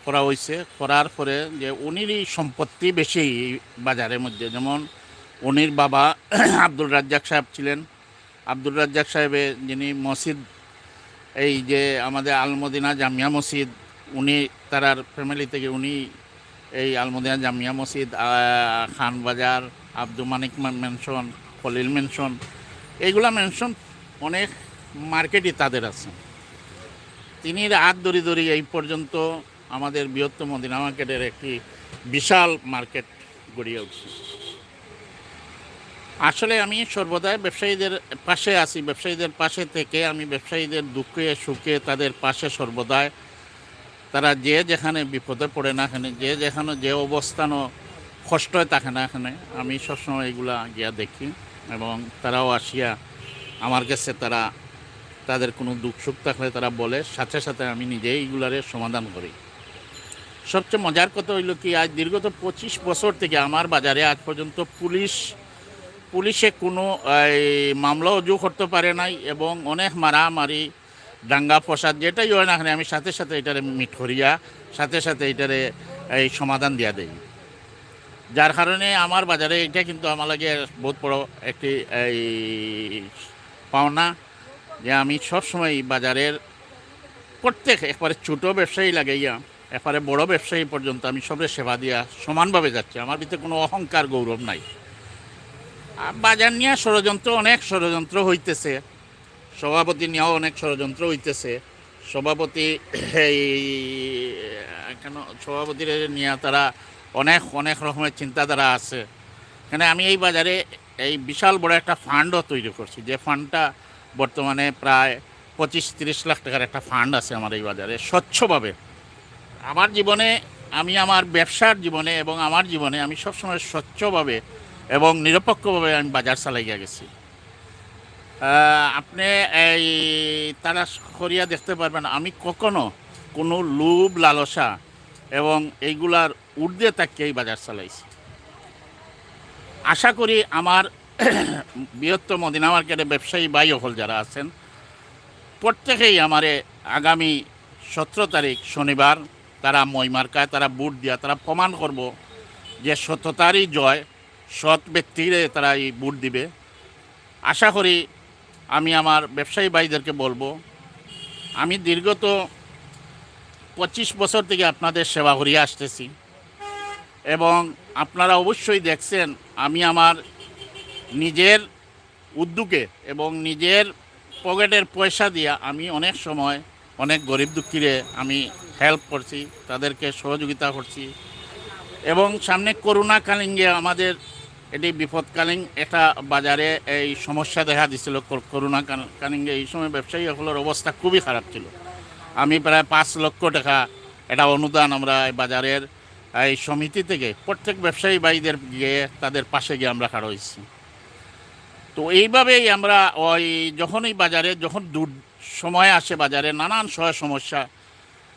করা হয়েছে। করার পরে যে উনিরই সম্পত্তি বেশি এই বাজারের মধ্যে। যেমন উনির বাবা আব্দুল রাজ্জাক সাহেব ছিলেন। আব্দুল রাজ্জাক সাহেবের যিনি মসজিদ, এই যে আমাদের আলমদিনা জামিয়া মসজিদ, উনি তার ফ্যামিলি থেকে উনি এই আলমদিনা জামিয়া মসজিদ, খান বাজার, আব্দুল মানিক মেনশন, খলিল মেনশন, এইগুলা মেনশন অনেক মার্কেটই তাদের আছে। তিনি হাত ধরি ধরি এই পর্যন্ত আমাদের বৃহত্তর মদিনা মার্কেটের একটি বিশাল মার্কেট গড়িয়ে উঠছে। আসলে আমি সর্বদাই ব্যবসায়ীদের পাশে আছি। ব্যবসায়ীদের পাশে থেকে আমি ব্যবসায়ীদের দুঃখে সুখে তাদের পাশে সর্বদাই, তারা যে যেখানে বিপদে পড়ে না এখানে, যে যেখানে যে অবস্থানও কষ্টয় থাকে না এখানে, আমি সবসময় এগুলা গিয়া দেখি। এবং তারাও আসিয়া আমার কাছে তারা তাদের কোনো দুঃখ সুখ থাকলে তারা বলে, সাথে সাথে আমি নিজেই এইগুলারে সমাধান করি। সবচেয়ে মজার কথা হইল কি, আজ দীর্ঘত 25 বছর থেকে আমার বাজারে আজ পর্যন্ত পুলিশে কোনো মামলা অজু করতে পারে নাই, এবং অনেক মারামারি দাঙ্গা ফসাদ যেটাই হয় না এখানে, আমি সাথে সাথে এটারে মিট করিয়া সাথে সাথে এটারে এই সমাধান দিয়া দেই। যার কারণে আমার বাজারে এটা কিন্তু আমার লাগে বহুত বড় একটি এই পাওনা, যে আমি সবসময় বাজারের প্রত্যেক একবারে ছোটো ব্যবসায়ী লাগাইয়া একবারে বড় ব্যবসায়ী পর্যন্ত আমি সবের সেবা দিয়া সমানভাবে যাচ্ছি। আমার ভিতরে কোনো অহংকার গৌরব নাই। বাজার নিয়ে ষড়যন্ত্র, অনেক ষড়যন্ত্র হইতেছে, সভাপতি নিয়েও অনেক ষড়যন্ত্র হইতেছে, সভাপতি এই কেন সভাপতির নিয়ে তারা অনেক অনেক রকমের চিন্তাধারা আছে। এখানে আমি এই বাজারে এই বিশাল বড় একটা ফান্ডও তৈরি করছি, যে ফান্ডটা বর্তমানে প্রায় 25-30 লাখ টাকার একটা ফান্ড আছে আমার এই বাজারে স্বচ্ছভাবে। আমার জীবনে আমি আমার ব্যবসার জীবনে এবং আমার জীবনে আমি সবসময় স্বচ্ছভাবে এবং নিরপেক্ষভাবে আমি বাজার চালাইয়া গেছি। আপনি এই তারা করিয়া দেখতে পারবেন আমি কখনো কোনো লোভ লালসা এবং এইগুলার ঊর্ধ্বে তাকিয়ে এই বাজার চালাইছি। আশা করি আমার বৃহত্তর মদিনা মার্কেটে ব্যবসায়ী ভাই হল যারা আছেন প্রত্যেকেই আমারে আগামী 17 তারিখ শনিবার তারা মইমার্কায় তারা বুট দিয়া তারা প্রমাণ করব যে সত্যতারই জয়, সৎ ব্যক্তিরে তারা এই বুট দিবে। আশা করি আমি আমার ব্যবসায়ী ভাইদেরকে বলবো, আমি দীর্ঘত 25 বছর থেকে আপনাদের সেবা করিয়ে আসতেছি এবং আপনারা অবশ্যই দেখছেন আমি আমার নিজের উদ্যোগে এবং নিজের পকেটের পয়সা দিয়ে আমি অনেক সময় অনেক গরিব দুঃখীরে আমি হেল্প করছি, তাদেরকে সহযোগিতা করছি। এবং সামনে করোনাকালীন যে আমাদের এটি বিপদকালীন একটা বাজারে এই সমস্যা দেখা দিচ্ছিল, করোনাকালীন এই সময় ব্যবসায়ী সকলের অবস্থা খুবই খারাপ ছিল। আমি প্রায় 5 লক্ষ টাকা একটা অনুদান আমরা এই বাজারের এই সমিতি থেকে প্রত্যেক ব্যবসায়ী ভাইদের গিয়ে তাদের পাশে গিয়ে আমরা খাড়া হয়েছি। তো এইভাবেই আমরা ওই যখন এই বাজারে যখন সময় আসে বাজারে নানান সমস্যা,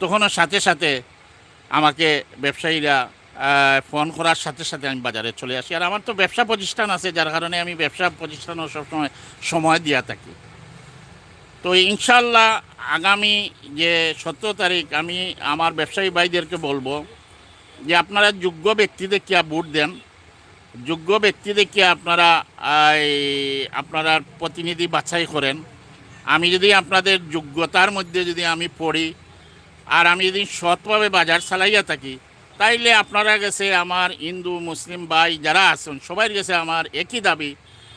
তখনও সাথে সাথে আমাকে ব্যবসায়ীরা ফোন করার সাথে সাথে আমি বাজারে চলে আসি। আর আমার তো ব্যবসা প্রতিষ্ঠান আছে, যার কারণে আমি ব্যবসা প্রতিষ্ঠানও সবসময় সময় দিয়া থাকি। তো ইনশাল্লাহ আগামী যে 17 তারিখ আমি আমার ব্যবসায়ী ভাইদেরকে বলবো যে আপনারা যোগ্য ব্যক্তিদেরকে ভোট দেন, যোগ্য ব্যক্তিদেরকে আপনারা আপনারা প্রতিনিধি বাছাই করেন। আমি যদি আপনাদের যোগ্যতার মধ্যে যদি আমি পড়ি আর আমি যদি সৎভাবে বাজার চালাইয়া থাকি, তাইলে আপনারা গেছে আমার হিন্দু মুসলিম ভাই যারা আছেন সবাই গেছে আমার একই দাবি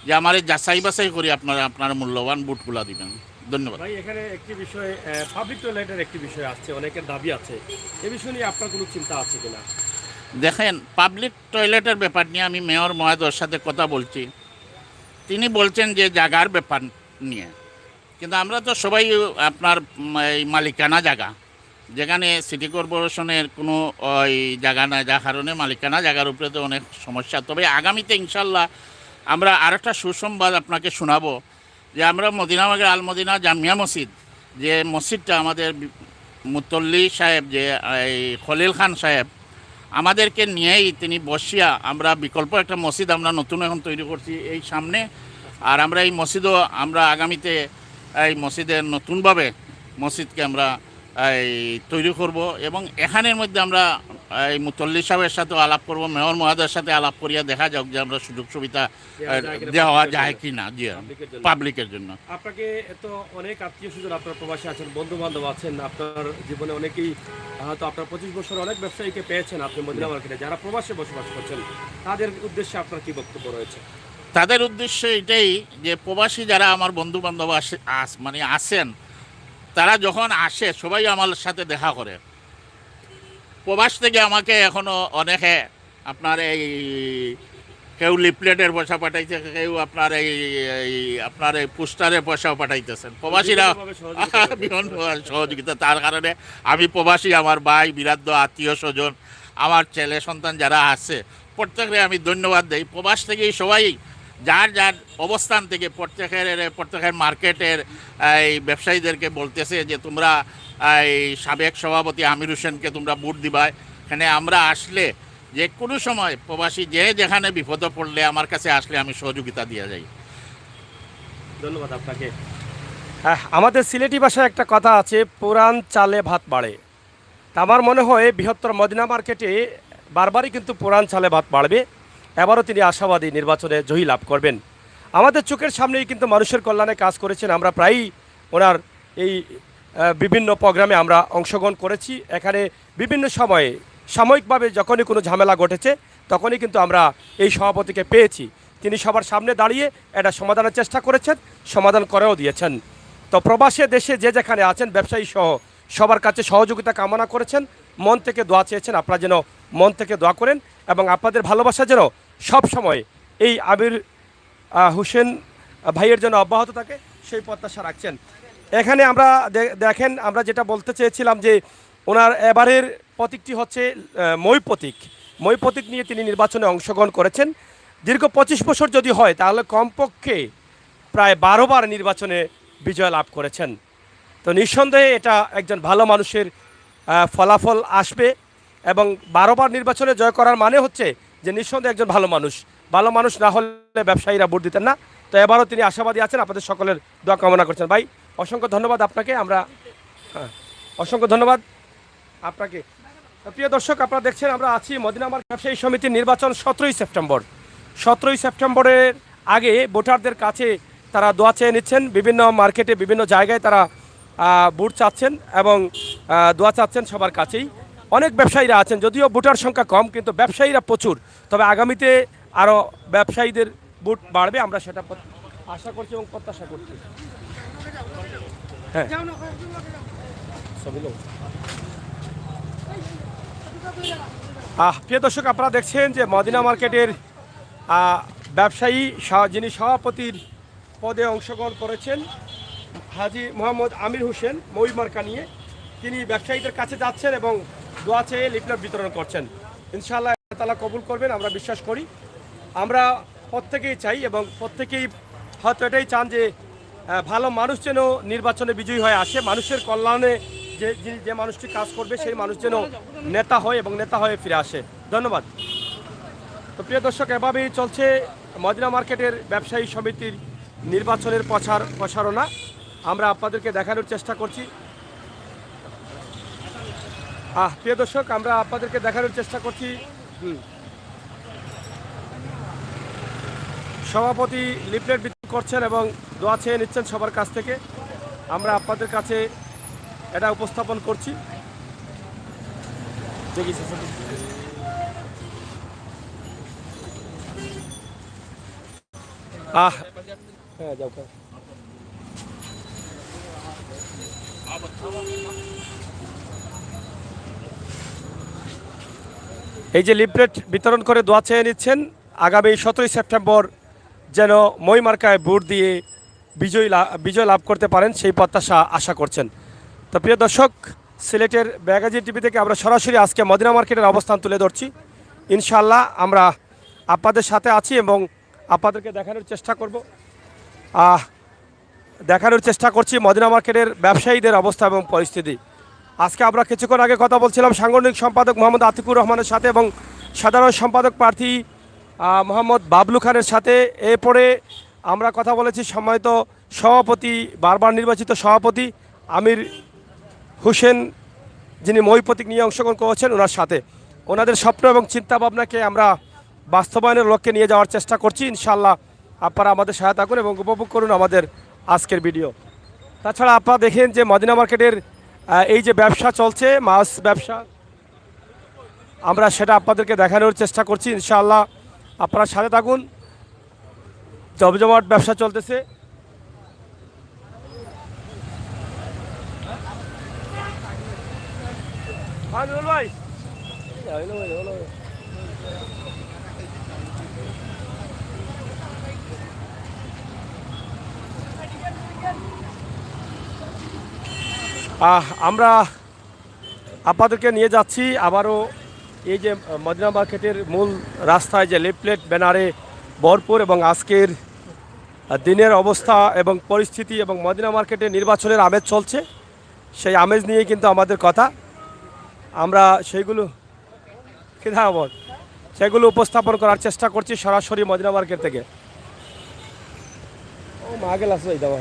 যে আমার যাচাই বাছাই করে আপনারা আপনার মূল্যবান ভোটগুলা দিবেন। ধন্যবাদ ভাই। এখানে একটি বিষয়, পাবলিক টয়লেটের একটি বিষয় আসছে, অনেকের দাবি আছে, এ বিষয় নিয়ে আপনার কোনো চিন্তা আছে কিনা? দেখেন, পাবলিক টয়লেটের ব্যাপার নিয়ে আমি মেয়র মহোদয়ের সাথে কথা বলছি। তিনি বলছেন যে জায়গার ব্যাপার নিয়ে, কিন্তু আমরা তো সবাই আপনার এই মালিকানা জায়গা, যেখানে সিটি কর্পোরেশনের কোনো ওই জায়গা নাই, যার কারণে মালিকানা জায়গার উপরে তো অনেক সমস্যা। তবে আগামীতে ইনশাল্লাহ আমরা আরেকটা সুসংবাদ আপনাকে শোনাবো যে আমরা মদিনাবাগের আল মদিনা জামিয়া মসজিদ, যে মসজিদটা আমাদের মুতল্লি সাহেব যে এই খলিল খান সাহেব আমাদেরকে নিয়েই তিনি বসিয়া আমরা বিকল্প একটা মসজিদ আমরা নতুন এখন তৈরি করছি এই সামনে। আর আমরা এই মসজিদও আমরা আগামীতে এই মসজিদের নতুনভাবে মসজিদকে আমরা এই তৈরি করব এবং এখানের মধ্যে আমরা এই মুতল্লি সাহেবের সাথে আলাপ করব, মেয়র মহোদয়ের সাথে আলাপ করিয়া দেখা যাক যে আমরা সুযোগ সুবিধা দেওয়া যায় কি না জি পাবলিকের জন্য। আপনাকে তো অনেক আত্মীয় স্বজন আপনার প্রবাসী আছেন, বন্ধু বান্ধব আছেন, আপনার জীবনে অনেকেই হয়তো আপনার 25 বছর অনেক ব্যবসায়ীকে পেয়েছেন আপনি মদিনা মার্কেটে, যারা প্রবাসে বসবাস করছেন তাদের উদ্দেশ্যে আপনার কি বক্তব্য রয়েছে? তাদের উদ্দেশ্য এটাই যে প্রবাসী যারা আমার বন্ধু বান্ধব মানে আসেন, তারা যখন আসে সবাই আমার সাথে দেখা করে। প্রবাস থেকে আমাকে এখনও অনেকে আপনার এই কেউ লিফলেটের পয়সা পাঠাইছে, কেউ আপনার আপনার এই পোস্টারের পয়সাও পাঠাইতেছেন। প্রবাসীরা বিভিন্ন সহযোগিতা, তার কারণে আমি প্রবাসী আমার ভাই বিরাদ্দ আত্মীয় স্বজন আমার ছেলে সন্তান যারা আছে প্রত্যেকে আমি ধন্যবাদ দিই। প্রবাস থেকেই সবাই যার যার অবস্থান থেকে প্রত্যেকের মার্কেটের এই ব্যবসায়ীদেরকে বলতেছে যে তোমরা এই সাবেক সভাপতি আমির হোসেনকে তোমরা ভোট দিবা। এখানে আমরা আসলে যে কোনো সময় প্রবাসী যে যেখানে বিপদে পড়লে আমার কাছে আসলে আমি সহযোগিতা দিয়ে যাই। ধন্যবাদ আপনাকে। হ্যাঁ, আমাদের সিলেটি ভাষায় একটা কথা আছে, পুরান চালে ভাত বাড়ে। তা আমার মনে হয় বৃহত্তর মদিনা মার্কেটে বারবারই কিন্তু পুরান চালে ভাত বাড়বে। এবারও তিনি আশাবাদী নির্বাচনে জয়ী লাভ করবেন। আমাদের চোখের সামনেই কিন্তু মানুষের কল্যাণে কাজ করেছেন। আমরা প্রায়ই ওনার এই বিভিন্ন প্রোগ্রামে আমরা অংশগ্রহণ করেছি। এখানে বিভিন্ন সময়ে সাময়িকভাবে যখনই কোনো ঝামেলা ঘটেছে তখনই কিন্তু আমরা এই সভাপতিকে পেয়েছি। তিনি সবার সামনে দাঁড়িয়ে এটা সমাধানের চেষ্টা করেছেন, সমাধান করেও দিয়েছেন। তো প্রবাসে দেশে যে যেখানে আছেন ব্যবসায়ী সহ সবার কাছে সহযোগিতা কামনা করেছেন, মন থেকে দোয়া চেয়েছেন। আপনারা যেন মন থেকে দোয়া করেন এবং আপনাদের ভালোবাসা যেন সব সময় এই আবির হোসেন ভাইয়ের জন্য অব্যাহত থাকে সেই প্রত্যাশা রাখছেন। এখানে আমরা দেখেন, আমরা যেটা বলতে চেয়েছিলাম যে ওনার এবারের প্রতীকটি হচ্ছে মই প্রতীক। মই প্রতীক নিয়ে তিনি নির্বাচনে অংশগ্রহণ করেছেন। দীর্ঘ 25 বছর যদি হয় তাহলে কমপক্ষে প্রায় 12 বার নির্বাচনে বিজয় লাভ করেছেন। তো নিঃসন্দেহে এটা একজন ভালো মানুষের ফলাফল আসবে এবং 12 বার নির্বাচনে জয় করার মানে হচ্ছে যে নিঃসন্দেহে একজন ভালো মানুষ। ভালো মানুষ না হলে ব্যবসায়ীরা ভোট দিতেন না। তো এবারও তিনি আশাবাদী আছেন, আপনাদের সকলের দোয়া কামনা করছেন। ভাই অসংখ্য ধন্যবাদ আপনাকে, আমরা অসংখ্য ধন্যবাদ আপনাকে। প্রিয় দর্শক, আপনারা দেখছেন আমরা আছি মদিনা মার্কেট ব্যবসায়ী সমিতির নির্বাচন 17ই সেপ্টেম্বর। 17ই সেপ্টেম্বরের আগে ভোটারদের কাছে তারা দোয়া চেয়ে নিচ্ছেন। বিভিন্ন মার্কেটে বিভিন্ন জায়গায় তারা ভোট চাচ্ছেন এবং দোয়া চাচ্ছেন সবার কাছেই। অনেক ব্যবসায়ীরা আছেন, যদিও ভোটার সংখ্যা কম কিন্তু ব্যবসায়ীরা প্রচুর। তবে আগামীতে আরও ব্যবসায়ীদের ভোট বাড়বে, আমরা সেটা আশা করছি এবং প্রত্যাশা করছি। হ্যাঁ, প্রিয় দর্শক, আপনারা দেখছেন যে মদিনা মার্কেটের ব্যবসায়ী যিনি সভাপতির পদে অংশগ্রহণ করেছেন হাজী মোহাম্মদ আমির হোসেন মই মার্কা নিয়ে, তিনি ব্যবসায়ীদের কাছে যাচ্ছেন এবং দোয়া চেয়ে লিফলেট বিতরণ করছেন। ইনশাআল্লাহ আল্লাহ তাআলা কবুল করবেন আমরা বিশ্বাস করি। আমরা প্রত্যেকেই চাই এবং প্রত্যেকেই হয়তো এটাই চান যে ভালো মানুষ যেন নির্বাচনে বিজয়ী হয়ে আসে, মানুষের কল্যাণে যে মানুষটি কাজ করবে সেই মানুষ যেন নেতা হয় এবং নেতা হয়ে ফিরে আসে। ধন্যবাদ। তো প্রিয় দর্শক, এভাবেই চলছে মদিনা মার্কেটের ব্যবসায়ী সমিতির নির্বাচনের প্রচারণা। আমরা আপনাদেরকে দেখানোর চেষ্টা করছি। প্রিয় দর্শক, আমরা আপনাদেরকে দেখানোর চেষ্টা করছি সভাপতি লিফলেট বিতরণ করছেন এবং দোয়া চেয়ে নিচ্ছেন সবার কাছ থেকে। আমরা আপনাদের কাছে এটা উপস্থাপন করছি। হ্যাঁ, যাও। এই যে লিফলেট বিতরণ করে দোয়া চেয়ে নিচ্ছেন আগামী 17ই সেপ্টেম্বর যেন মই মার্কায় ভোট দিয়ে বিজয় লাভ করতে পারেন সেই প্রত্যাশা আশা করছেন। তো প্রিয় দর্শক, সিলেটের ম্যাগাজিন টিভি থেকে আমরা সরাসরি আজকে মদিনা মার্কেটের অবস্থান তুলে ধরছি। ইনশাআল্লাহ আমরা আপনাদের সাথে আছি এবং আপনাদেরকে দেখানোর চেষ্টা করছি মদিনা মার্কেটের ব্যবসায়ীদের অবস্থা এবং পরিস্থিতি। আজকে আমরা কিছুক্ষণ আগে কথা বলছিলাম সাংগঠনিক সম্পাদক মোহাম্মদ আতিকুর রহমানের সাথে এবং সাধারণ সম্পাদক প্রার্থী মোহাম্মদ বাবলু খানের সাথে। এরপরে আমরা কথা বলেছি সম্মানিত সভাপতি, বারবার নির্বাচিত সভাপতি আমির হোসেন, যিনি মই প্রতীক নিয়ে অংশগ্রহণ করেছেন, ওনার সাথে। ওনাদের স্বপ্ন এবং চিন্তাভাবনাকে আমরা বাস্তবায়নের লক্ষ্যে নিয়ে যাওয়ার চেষ্টা করছি। ইনশাআল্লাহ আপনারা আমাদের সহায়তা করুন এবং উপভোগ করুন আমাদের আজকের ভিডিও। তাছাড়া আপনারা দেখেন যে মদিনা মার্কেটের এই যে ব্যবসা চলছে, মাছ ব্যবসা, আমরা সেটা আপনাদেরকে দেখানোর চেষ্টা করছি। ইনশাআল্লাহ আপনারা সাথে থাকুন। জমজমাট ব্যবসা চলতেছে। আমরা আপনাদেরকে নিয়ে যাচ্ছি আবারও এই যে মদিনা মার্কেটের মূল রাস্তায় যে লিফলেট ব্যানারে ভরপুর এবং আজকের দিনের অবস্থা এবং পরিস্থিতি এবং মদিনা মার্কেটে নির্বাচনের আমেজ চলছে, সেই আমেজ নিয়েই কিন্তু আমাদের কথা। আমরা সেগুলো উপস্থাপন করার চেষ্টা করছি সরাসরি মদিনা মার্কেট থেকে। ও মাগেল আসো, এই দাম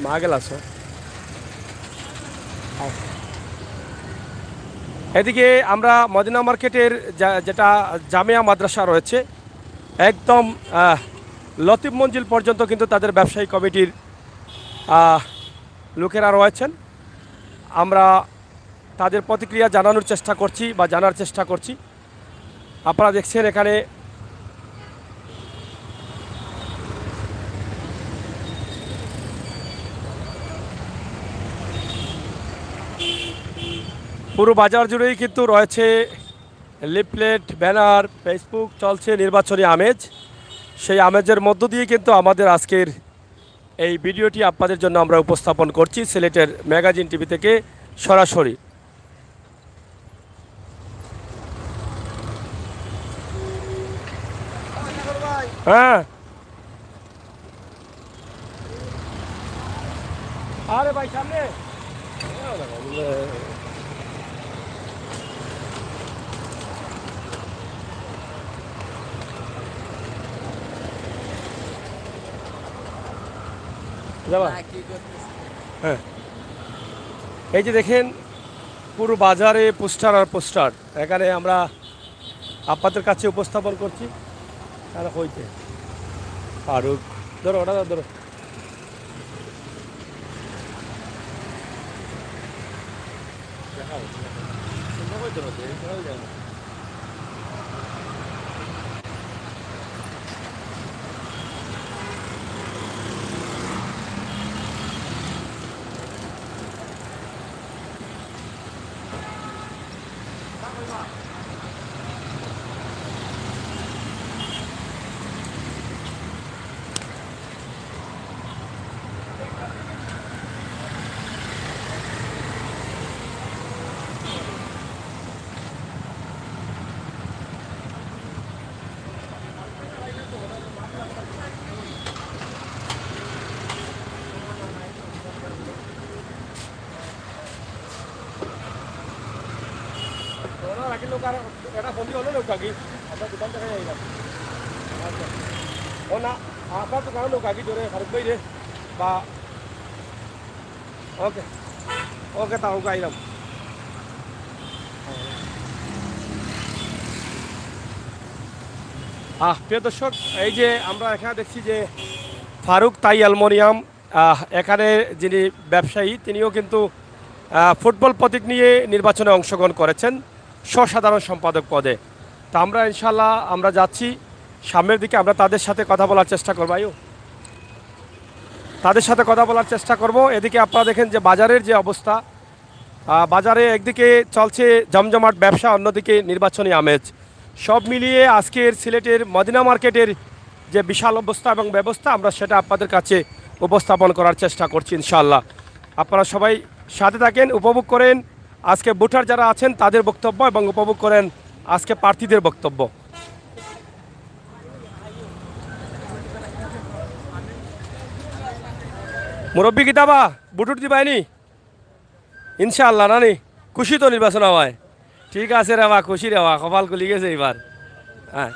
মাগেল আসো। এদিকে আমরা মদিনা মার্কেটের যেটা জামিয়া মাদ্রাসা রয়েছে একদম লতিফ মঞ্জিল পর্যন্ত কিন্তু তাদের ব্যবসায়ী কমিটির লোকেরা রয়েছেন। আমরা তাদের প্রতিক্রিয়া জানানোর চেষ্টা করছি বা জানার চেষ্টা করছি। আপনারা দেখছেন এখানে পুরো বাজার জুড়েই কিন্তু রয়েছে লিফলেট, ব্যানার, ফেসবুক, চলছে নির্বাচনী আমেজ। সেই আমেজের মধ্য দিয়ে কিন্তু আমাদের আজকের এই ভিডিওটি আপনাদের জন্য আমরা উপস্থাপন করছি সিলেটের ম্যাগাজিন টিভি থেকে সরাসরি। হ্যাঁ, আরে ভাই সামনে যাবা? হ্যাঁ, এই যে দেখেন পুরো বাজারে পোস্টার আর পোস্টার, এখানে আমরা আপনাদের কাছে উপস্থাপন করছি। আর হইতে ফারুক ধরো, ওটা ধরো। লোক আর এটা বন্ধি হলো লোক আগে আমরা দোকান থেকে যাইলাম। ও না আপনার দোকানের লোক আগে ধরে ফারুক ভাই রে বা ওকে ওকে তাও গাইলাম। প্রিয় দর্শক, এই যে আমরা এখানে দেখছি যে ফারুক তাই অ্যালুমিনিয়াম, এখানে যিনি ব্যবসায়ী তিনিও কিন্তু ফুটবল প্রতীক নিয়ে নির্বাচনে অংশগ্রহণ করেছেন সাধারণ সম্পাদক পদে। তা আমরা ইনশাল্লাহ আমরা যাচ্ছি সামনের দিকে, আমরা তাদের সাথে কথা বলার চেষ্টা করবো। তাদের সাথে কথা বলার চেষ্টা করব। এদিকে আপনারা দেখেন যে বাজারের যে অবস্থা, বাজারে একদিকে চলছে জমজমাট ব্যবসা, অন্যদিকে নির্বাচনী আমেজ। সব মিলিয়ে আজকের সিলেটের মদিনা মার্কেটের যে বিশাল অবস্থা এবং ব্যবস্থা, আমরা সেটা আপনাদের কাছে উপস্থাপন করার চেষ্টা করছি ইনশাআল্লাহ। আপনারা সবাই সাথে থাকেন, উপভোগ করেন আজকে ভোটার যারা আছেন তাদের বক্তব্য এবং উপভোগ করেন আজকে প্রার্থীদের বক্তব্য। মুরব্বী কিতাবা বুটুট দিবাইনি ইনশাআল্লাহ নানি, খুশি তো নির্বাচন হওয়ায়? ঠিক আছে রে বা, খুশি রে বা, কপাল খুলি গেছে এবার। হ্যাঁ,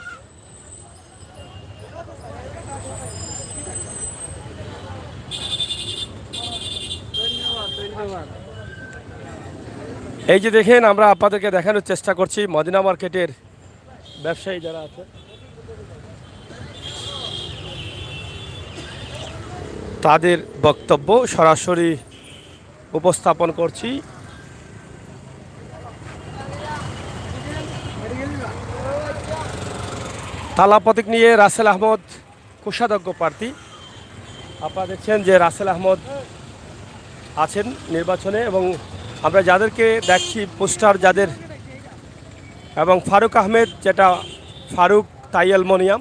এই যে দেখেন আমরা আপনাদেরকে দেখানোর চেষ্টা করছি মদিনা মার্কেটের ব্যবসায়ী যারা আছে তাদের বক্তব্য সরাসরি উপস্থাপন করছি। তালা প্রতীক নিয়ে রাসেল আহমদ কোষাধ্যক্ষ প্রার্থী। আপনারা দেখছেন যে রাসেল আহমদ আছেন নির্বাচনে এবং আমরা যাদেরকে দেখছি পোস্টার যাদের, এবং ফারুক আহমেদ যেটা ফারুক তাই অ্যালুমিনিয়াম,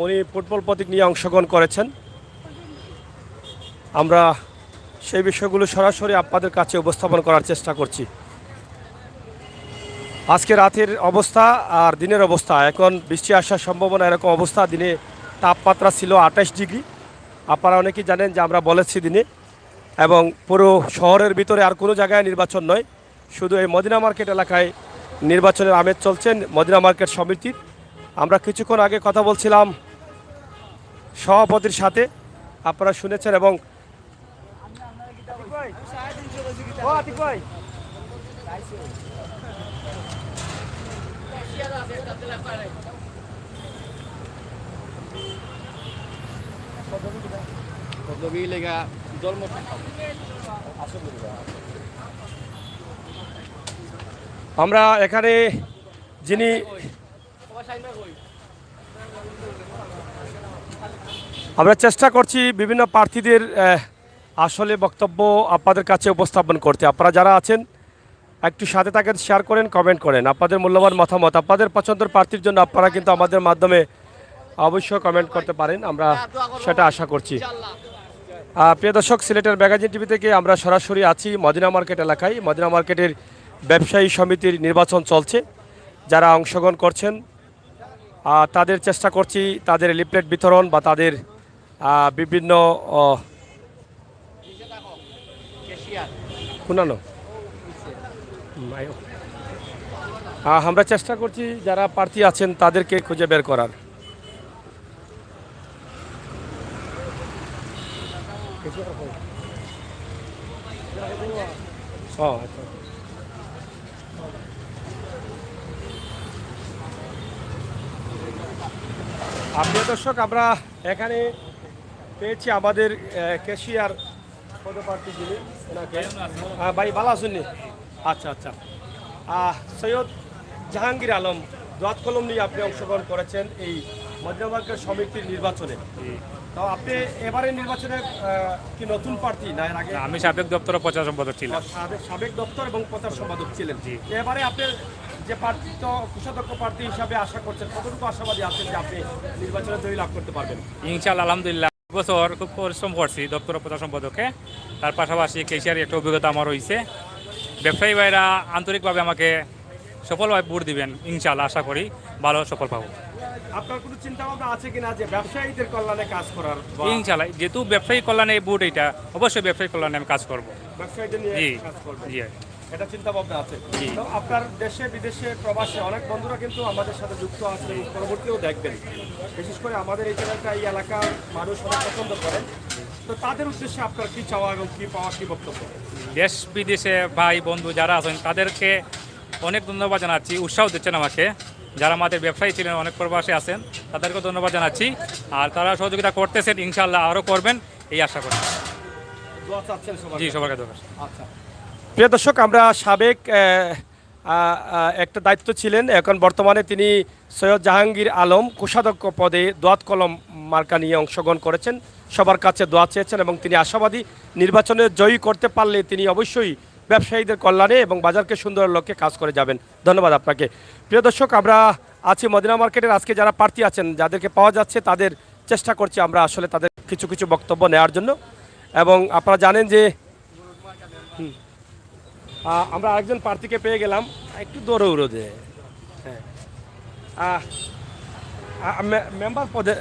উনি ফুটবল প্রতীক নিয়ে অংশগ্রহণ করেছেন। আমরা সেই বিষয়গুলো সরাসরি আপনাদের কাছে উপস্থাপন করার চেষ্টা করছি। আজকে রাতের অবস্থা আর দিনের অবস্থা, এখন বৃষ্টি আসার সম্ভাবনা এরকম অবস্থা। দিনে তাপমাত্রা ছিল 28 ডিগ্রি, আপনারা অনেকেই জানেন যে আমরা বলেছি দিনে। এবং পুরো শহরের ভিতরে আর কোনো জায়গায় নির্বাচন নয়, শুধু এই মদিনা মার্কেট এলাকায় নির্বাচনের আমেজ চলছেন মদিনা মার্কেট সমিতির। আমরা কিছুক্ষণ আগে কথা বলছিলাম সভাপতির সাথে, আপনারা শুনেছেন। এবং আমরা এখানে যিনি আমরা চেষ্টা করছি বিভিন্ন প্রার্থীদের আসলে বক্তব্য আপনাদের কাছে উপস্থাপন করতে। আপনারা যারা আছেন একটু সাথে থাকেন, শেয়ার করেন, কমেন্ট করেন আপনাদের মূল্যবান মতামত। আপনাদের পছন্দের প্রার্থীর জন্য আপনারা কিন্তু আমাদের মাধ্যমে অবশ্যই কমেন্ট করতে পারেন, আমরা সেটা আশা করছি। প্রিয় দর্শক, সিলেটের ম্যাগাজিন টিভি থেকে আমরা সরাসরি আছি মদিনা মার্কেট এলাকায়। মদিনা মার্কেটের ব্যবসায়ী সমিতির নির্বাচন চলছে। যারা অংশগ্রহণ করছেন তাদের চেষ্টা করছি তাদের লিফলেট বিতরণ বা তাদের বিভিন্ন শুনানো আমরা চেষ্টা করছি যারা প্রার্থী আছেন তাদেরকে খুঁজে বের করার। প্রিয় দর্শক, আমরা এখানে পেয়েছি আমাদের ক্যাশিয়ার পদপ্রার্থী যিনি, ওনাকে ভাই ভালো আছেন? আচ্ছা আচ্ছা। সৈয়দ জাহাঙ্গীর আলম, দোয়াত কলম নিয়ে আপনি অংশগ্রহণ করেছেন এই মদিনা মার্কেট সমিতির নির্বাচনে। তো আপনি এবারে নির্বাচনে কি নতুন প্রার্থী না এর আগে? আমি সাবেক দপ্তর প্রচার সম্পাদক ছিলাম। সাবেক দপ্তর এবং প্রচার সম্পাদক ছিলেন। এবারে আপনি যে প্রার্থী তো কোষাধ্যক্ষ প্রার্থী হিসাবে আশা করছেন, কতটুকু আশাবাদী আছেন যে আপনি নির্বাচনে জয়ী লাভ করতে পারবেন? ইনশাআল্লাহ, আলহামদুলিল্লাহ। বছর খুব পরিশ্রম করছি দপ্তর প্রচার সম্পাদকে, তার পাশাপাশি কেশিয়ার একটা অভিজ্ঞতা আমার হয়েছে। ব্যবসায়ী ভাইরা আন্তরিকভাবে আমাকে সফলভাবে ভোট দিবেন, ইনশাআল্লাহ আশা করি ভালো সফল পাবো। আপনার কোনো চিন্তা ভাবনা আছে কিনা যে ব্যবসায়ীদের কল্যাণে কাজ করার? ইনশাআল্লাহ, যেহেতু ব্যবসায়ী কল্যাণে এই ভোট, এটা অবশ্যই ব্যবসায়ী কল্যাণে আমি কাজ করবো। ব্যবসায়ীদের নিয়ে জি কাজ করবেন, জি। এটা চিন্তা ভাবনা আছে। তো আপনার দেশে বিদেশে প্রবাসে অনেক বন্ধুরা কিন্তু আমাদের সাথে যুক্ত আছে, পরবর্তীও দেখবেন। বিশেষ করে আমাদের এই চ্যানেলটা এই এলাকার মানুষ অনেক পছন্দ করেন। তো তাদের উদ্দেশ্যে আপনার কি চাওয়া এবং কি পাওয়া, কি বক্তব্য? দেশ বিদেশে ভাই বন্ধু যারা আছেন তাদেরকে অনেক ধন্যবাদ জানাচ্ছি, উৎসাহ দিচ্ছেন আমাকে। যারা আমাদের ব্যবসায়ী ছিলেন, অনেক প্রবাসী আছেন, তাদেরকে ধন্যবাদ জানাচ্ছি। আর তারা সহযোগিতা করতেছেন, ইনশাআল্লাহ আরও করবেন এই আশা করি। দোয়া চাচ্ছেন সবার? জি, সবার কাছে। আচ্ছা। প্রিয় দর্শক, আমরা সাবেক একটা দায়িত্ব ছিলেন, এখন বর্তমানে তিনি সৈয়দ জাহাঙ্গীর আলম কোষাধ্যক্ষ পদে দোয়াত কলম মার্কা নিয়ে অংশগ্রহণ করেছেন, সবার কাছে দোয়া চেয়েছেন এবং তিনি আশাবাদী নির্বাচনে জয়ী করতে পারলে তিনি অবশ্যই ব্যবসায়ীদের কল্যাণে এবং বাজারকে সুন্দরের লক্ষ্যে কাজ করে যাবেন। ধন্যবাদ আপনাকে। প্রিয় দর্শক, আমরা আছি মদিনা মার্কেটের। আজকে যারা প্রার্থী আছেন, যাদেরকে পাওয়া যাচ্ছে, তাদের চেষ্টা করছি আমরা আসলে তাদের কিছু কিছু বক্তব্য নেওয়ার জন্য। এবং আপনারা জানেন যে আমরা আরেকজন প্রার্থীকে পেয়ে গেলাম, একটু দৌড় দে। হ্যাঁ, মেম্বার পদে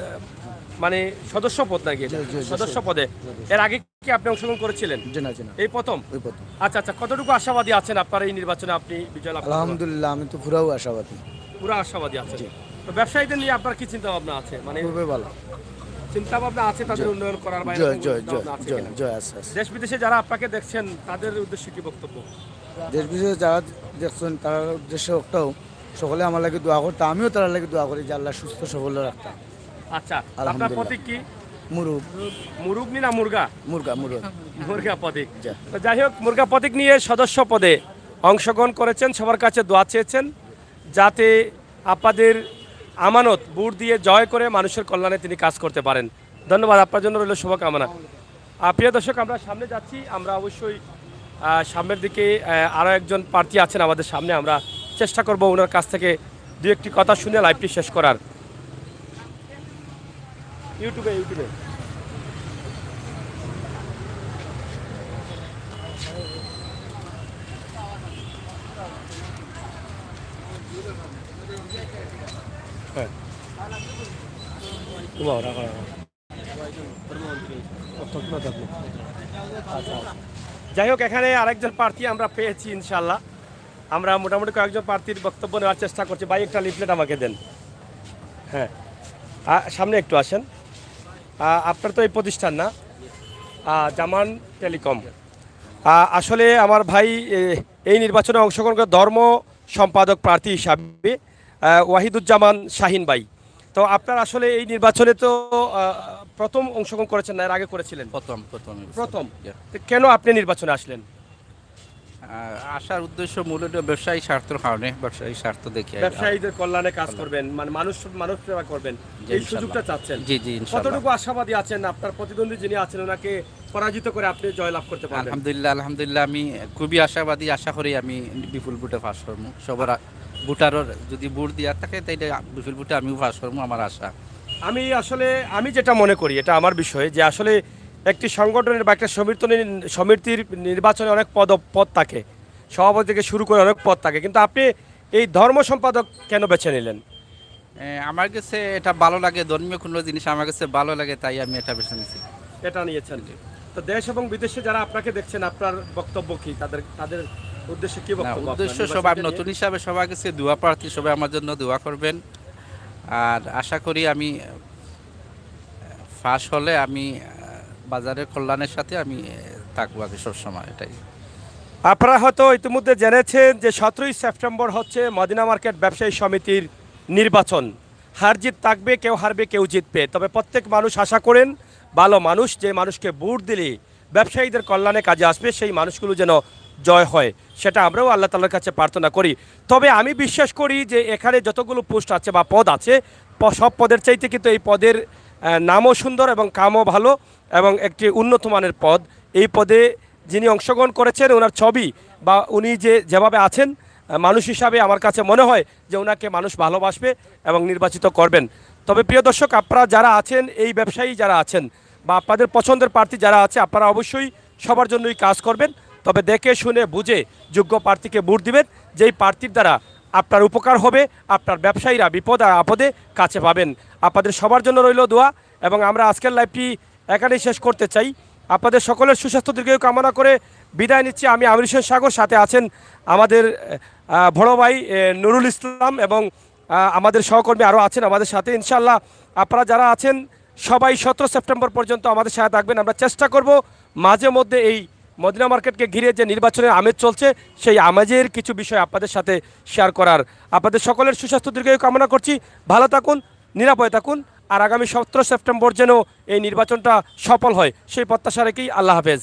মানে সদস্য পদ নাকি? সদস্য পদে এর আগে কি আপনি অংশগ্রহণ করেছিলেন? এই প্রথম? আচ্ছা আচ্ছা। কতটুকু আশাবাদী আছেন আপনার এই নির্বাচনে আপনি বিজয় লাভ? আলহামদুলিল্লাহ, আমি তো পুরাও আশাবাদী। পুরো আশাবাদী আছেন। তো ব্যবসায়ীদের নিয়ে আপনার কি চিন্তা ভাবনা আছে? মানে খুবই ভালো চিন্তা ভাবনা আছে তাদের উন্নয়ন করার বাইরে? দেশ বিদেশে যারা আপনাকে দেখছেন তাদের উদ্দেশ্যে কি বক্তব্য? দেশ বিদেশে যারা দেখছেন তার উদ্দেশ্যে একটাও, সকলে আমার লাগে দোয়া করতে, আমিও তার লাগে দোয়া করি যে আল্লাহ সুস্থ সবল রাখতাম। আচ্ছা, আপনার প্রতীক কি? মুরুগ। মুরুগ না মুরগা? মুরগা। মুরগা প্রতীক। তো যাই হোক, মুরগা প্রতীক নিয়ে সদস্য পদে অংশগ্রহণ করেছেন, সবার কাছে দোয়া চেয়েছেন যাতে আপনাদের আমানত ভোট দিয়ে জয় করে মানুষের কল্যাণে তিনি কাজ করতে পারেন। ধন্যবাদ, আপনার জন্য রইল শুভকামনা। প্রিয় দর্শক, আমরা সামনে যাচ্ছি। আমরা অবশ্যই সামনের দিকে আরও একজন প্রার্থী আছেন আমাদের সামনে, আমরা চেষ্টা করব ওনার কাছ থেকে দু একটি কথা শুনে লাইভটি শেষ করার। ইউটিউবে যাই হোক, এখানে আরেকজন প্রার্থী আমরা পেয়েছি ইনশাল্লাহ। আমরা মোটামুটি কয়েকজন প্রার্থীর বক্তব্য নেওয়ার চেষ্টা করছি। ভাই, একটা লিফলেট আমাকে দেন। হ্যাঁ, সামনে একটু আসেন। আপনার তো এই প্রতিষ্ঠান না, জামান টেলিকম। আসলে আমার ভাই এই নির্বাচনে অংশগ্রহণ করে ধর্ম সম্পাদক প্রার্থী হিসাবে ওয়াহিদুজ্জামান শাহিন ভাই। তো আপনার আসলে এই নির্বাচনে তো প্রথম অংশগ্রহণ করেছেন না এর আগে করেছিলেন? প্রথম। কেন আপনি নির্বাচনে আসলেন? আসার উদ্দেশ্য মূলত ব্যবসায়ী স্বার্থের কারণে, ব্যবসায়ী স্বার্থ দেখে ব্যবসায়ীদের কল্যাণে কাজ করবেন, মানে মানুষ সেবা করবেন, এই সুযোগটা চাচ্ছেন? জি জি। কতটুকু আশাবাদী আছেন? আপনার প্রতিদ্বন্দ্বী যিনি আছেন ওনাকে পরাজিত করে আপনি জয়লাভ করতে পারবেন? আলহামদুলিল্লাহ আলহামদুলিল্লাহ আমি খুবই আশাবাদী, আশা করি আমি বিপুল ভোটে পাস করবো। সবার ভোটারের যদি ভোট দেওয়া থাকে তাইলে বিপুল ভোটে আমিও পাস করবো, আমার আশা। আমি যেটা মনে করি, এটা আমার বিষয়, যে আসলে একটি সংগঠনের বা একটা সমিতির নির্বাচনে অনেক পদ থাকে, সভাপতি থেকে শুরু করে অনেক পদ থাকে, কিন্তু আপনি এই ধর্ম সম্পাদক কেন বেছে নিলেন? আমার কাছে এটা ভালো লাগে, ধর্মীয় কোনো জিনিস আমার কাছে ভালো লাগে, তাই আমি এটা বেছে নিয়েছি। এটা নিয়েছেন। তো দেশ এবং বিদেশে যারা আপনাকে দেখছেন, আপনার বক্তব্য কি? তাদের উদ্দেশ্যে কি না, বক্তব্য? উদ্দেশ্য আপনার সবাই নির্বাচনকে নতুন হিসাবে সবার কাছে দোয়া প্রার্থী, সবাই আমার জন্য দোয়া করবেন। আর আশা করি আমি ফাঁস হলে আমি বাজারের কল্যাণের সাথে আমি থাকবো আগে সবসময়, এটাই। আপনারা হয়তো ইতিমধ্যে জেনেছেন যে 17ই সেপ্টেম্বর হচ্ছে মদিনা মার্কেট ব্যবসায়ী সমিতির নির্বাচন। হার জিত থাকবে, কেউ হারবে কেউ জিতবে, তবে প্রত্যেক মানুষ আশা করেন ভালো মানুষ, যে মানুষকে ভোট দিলে ব্যবসায়ীদের কল্যাণে কাজে আসবে, সেই মানুষগুলো যেন জয় হয়, সেটা আমরাও আল্লাহ তাআলার কাছে প্রার্থনা করি। তবে আমি বিশ্বাস করি যে এখানে যতগুলো পোস্ট আছে বা পদ আছে, সব পদের চাইতে কিন্তু এই পদের নামও সুন্দর এবং কামও ভালো এবং একটি উন্নত মানের পদ। এই পদে যিনি অংশগ্রহণ করেছেন, ওনার ছবি বা উনি যেভাবে আছেন মানুষ হিসাবে, আমার কাছে মনে হয় যে ওনাকে মানুষ ভালোবাসবে এবং নির্বাচিত করবেন। তবে প্রিয় দর্শক, আপনারা যারা আছেন, এই ব্যবসায়ী যারা আছেন বা আপনাদের পছন্দের প্রার্থী যারা আছে, আপনারা অবশ্যই সবার জন্যই কাজ করবেন। তবে দেখে শুনে বুঝে যোগ্য প্রার্থীকে ভোট দিবেন, যেই প্রার্থীর দ্বারা আপনার উপকার হবে, আপনার ব্যবসায়ীরা বিপদ আপদে কাছে পাবেন। আপনাদের সবার জন্য রইল দোয়া, এবং আমরা আজকের লাইভটি এখানেই শেষ করতে চাই। আপনাদের সকলের সুস্বাস্থ্য দীর্ঘায়ু কামনা করে বিদায় নিচ্ছি। আমি আমির হোসেন সাগর, সাথে আছেন আমাদের বড় ভাই নুরুল ইসলাম, এবং আমাদের সহকর্মী আরও আছেন আমাদের সাথে। ইনশাআল্লাহ আপনারা যারা আছেন সবাই 17 সেপ্টেম্বর পর্যন্ত আমাদের সাথে থাকবেন। আমরা চেষ্টা করব মাঝে মধ্যে এই মদিনা মার্কেটকে ঘিরে যে নির্বাচনের আমেজ চলছে, সেই আমেজের কিছু বিষয় আপনাদের সাথে শেয়ার করার। আপনাদের সকলের সুস্বাস্থ্য দীর্ঘায়ু কামনা করছি। ভালো থাকুন, নিরাপদে থাকুন, আর আগামী 17 সেপ্টেম্বর যেন এই নির্বাচনটা সফল হয়, সেই প্রত্যাশা রেখেই আল্লাহ হাফেজ।